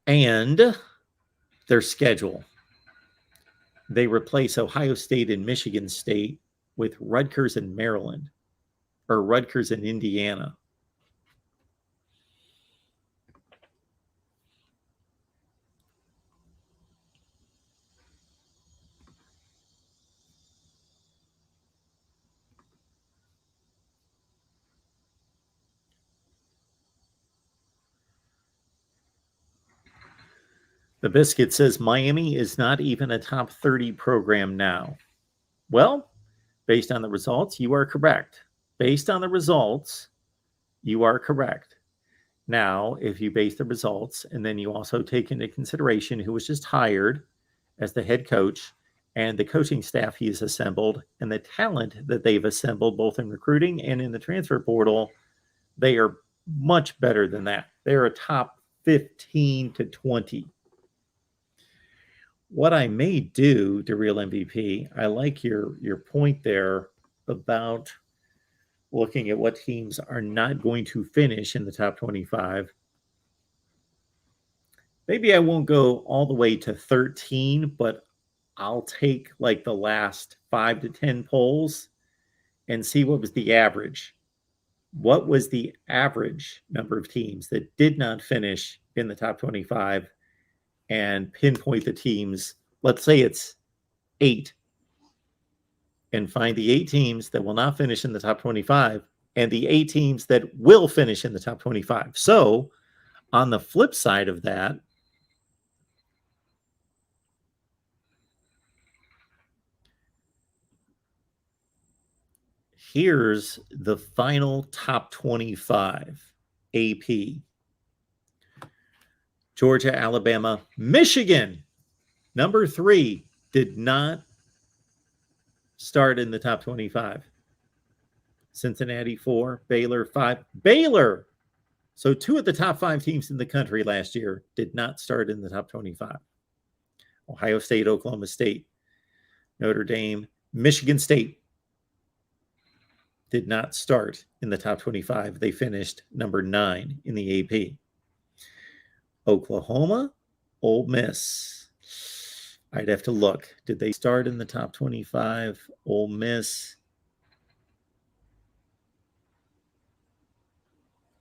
And their schedule. They replace Ohio State and Michigan State with Rutgers and Maryland, or Rutgers and Indiana. The Biscuit says Miami is not even a top 30 program now. Well, based on the results, you are correct. Based on the results, you are correct. Now, if you base the results and then you also take into consideration who was just hired as the head coach and the coaching staff he's assembled and the talent that they've assembled both in recruiting and in the transfer portal, they are much better than that. They're a top 15 to 20. What I may do to Real MVP, I like your point there about looking at what teams are not going to finish in the top 25. Maybe I won't go all the way to 13, but I'll take like the last 5 to 10 polls and see what was the average. What was the average number of teams that did not finish in the top 25? And pinpoint the teams, let's say it's 8, and find the 8 teams that will not finish in the top 25 and the 8 teams that will finish in the top 25. So on the flip side of that, here's the final top 25 AP. Georgia, Alabama, Michigan, number 3, did not start in the top 25. Cincinnati, 4, Baylor, 5. Baylor! So 2 of the top 5 teams in the country last year did not start in the top 25. Ohio State, Oklahoma State, Notre Dame, Michigan State did not start in the top 25. They finished number 9 in the AP. Oklahoma, Ole Miss. I'd have to look. Did they start in the top 25? Ole Miss.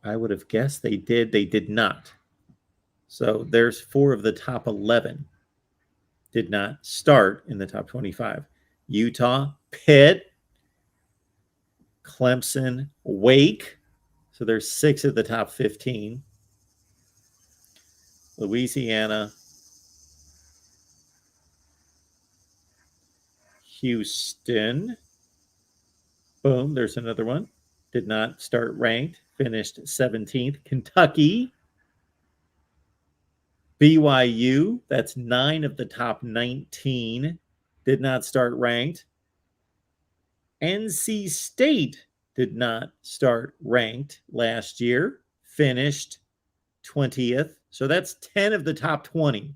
I would have guessed they did. They did not. So there's 4 of the top 11 did not start in the top 25. Utah, Pitt, Clemson, Wake. So there's 6 of the top 15. Louisiana, Houston. Boom, there's another one. Did not start ranked, finished 17th. Kentucky, BYU, that's 9 of the top 19, did not start ranked. NC State did not start ranked last year, finished 20th. So that's 10 of the top 20.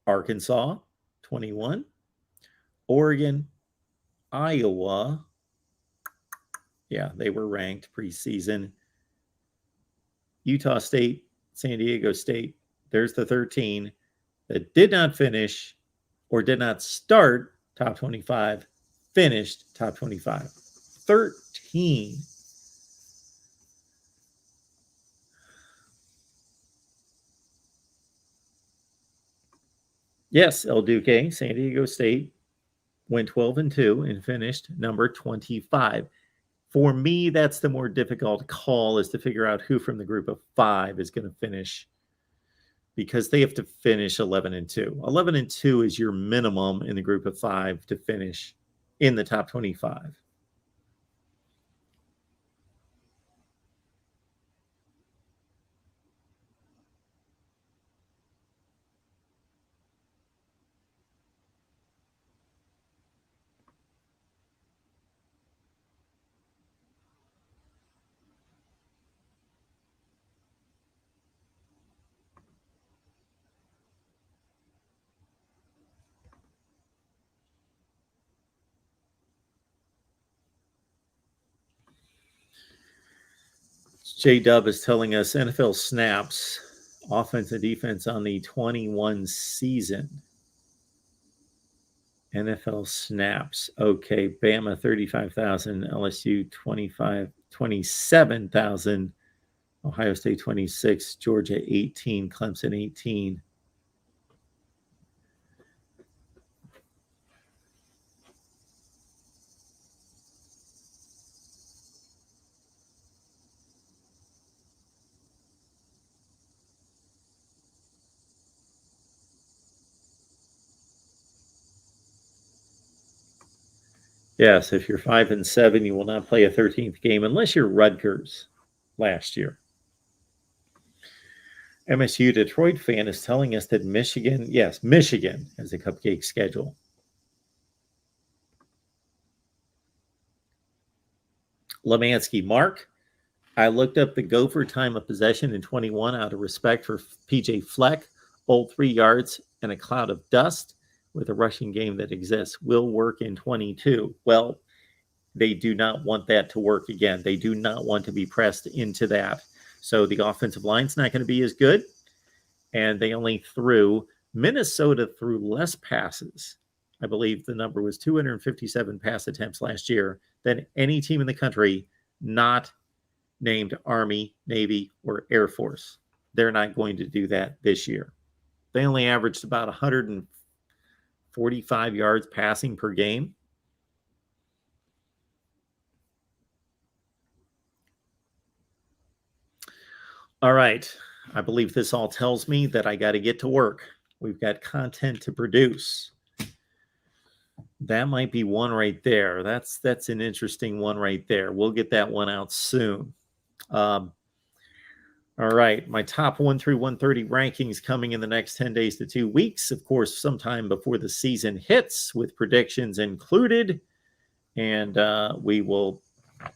Arkansas, 21. Oregon, Iowa. Yeah, they were ranked preseason. Utah State, San Diego State. There's the 13 that did not finish or did not start top 25, finished top 25. 13. Yes, El Duque, San Diego State, went 12-2 and finished number 25. For me, that's the more difficult call, is to figure out who from the group of 5 is going to finish because they have to finish 11-2. 11-2 is your minimum in the group of 5 to finish in the top 25. J-Dub is telling us NFL snaps, offense and defense on the 21 season. NFL snaps. Okay, Bama 35,000, LSU 27,000, Ohio State 26, Georgia 18, Clemson 18. Yes, if you're 5-7, you will not play a 13th game unless you're Rutgers last year. MSU Detroit fan is telling us that Michigan has a cupcake schedule. Lemansky, Mark, I looked up the Gopher time of possession in 21 out of respect for PJ Fleck, old 3 yards and a cloud of dust. With a rushing game that exists, will work in 22. Well, they do not want that to work again. They do not want to be pressed into that. So the offensive line's not going to be as good. And they only Minnesota threw less passes. I believe the number was 257 pass attempts last year than any team in the country not named Army, Navy, or Air Force. They're not going to do that this year. They only averaged about 145 yards passing per game. All right. I believe this all tells me that I got to get to work. We've got content to produce. That might be one right there. That's an interesting one right there. We'll get that one out soon. All right. My top 1 through 130 rankings coming in the next 10 days to 2 weeks. Of course, sometime before the season hits with predictions included. And we will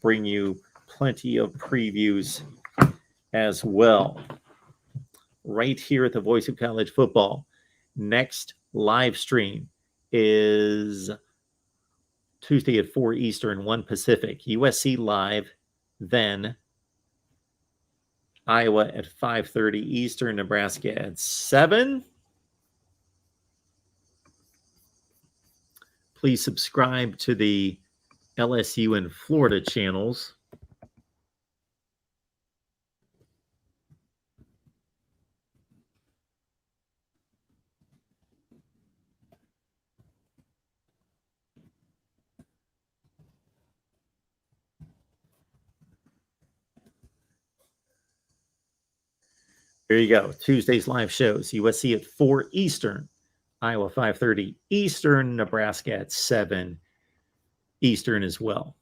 bring you plenty of previews as well. Right here at the Voice of College Football. Next live stream is Tuesday at 4 Eastern, 1 Pacific. USC live, then Iowa at 5:30 Eastern, Nebraska at 7. Please subscribe to the LSU and Florida channels. There you go. Tuesday's live shows. USC at 4 Eastern, Iowa 5:30 Eastern, Nebraska at 7 Eastern as well.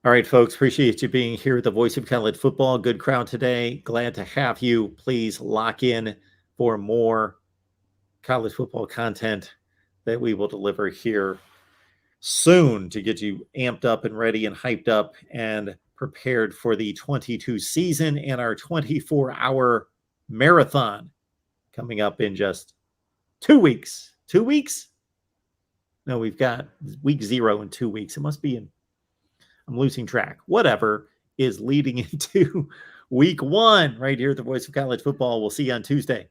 All right, folks. Appreciate you being here at the Voice of College Football. Good crowd today. Glad to have you. Please lock in for more college football content that we will deliver here soon to get you amped up and ready and hyped up and prepared for the 22 season and our 24-hour marathon coming up in just 2 weeks. 2 weeks? No, we've got week 0 in 2 weeks. It must be I'm losing track. Whatever is leading into week 1 right here at the Voice of College Football. We'll see you on Tuesday.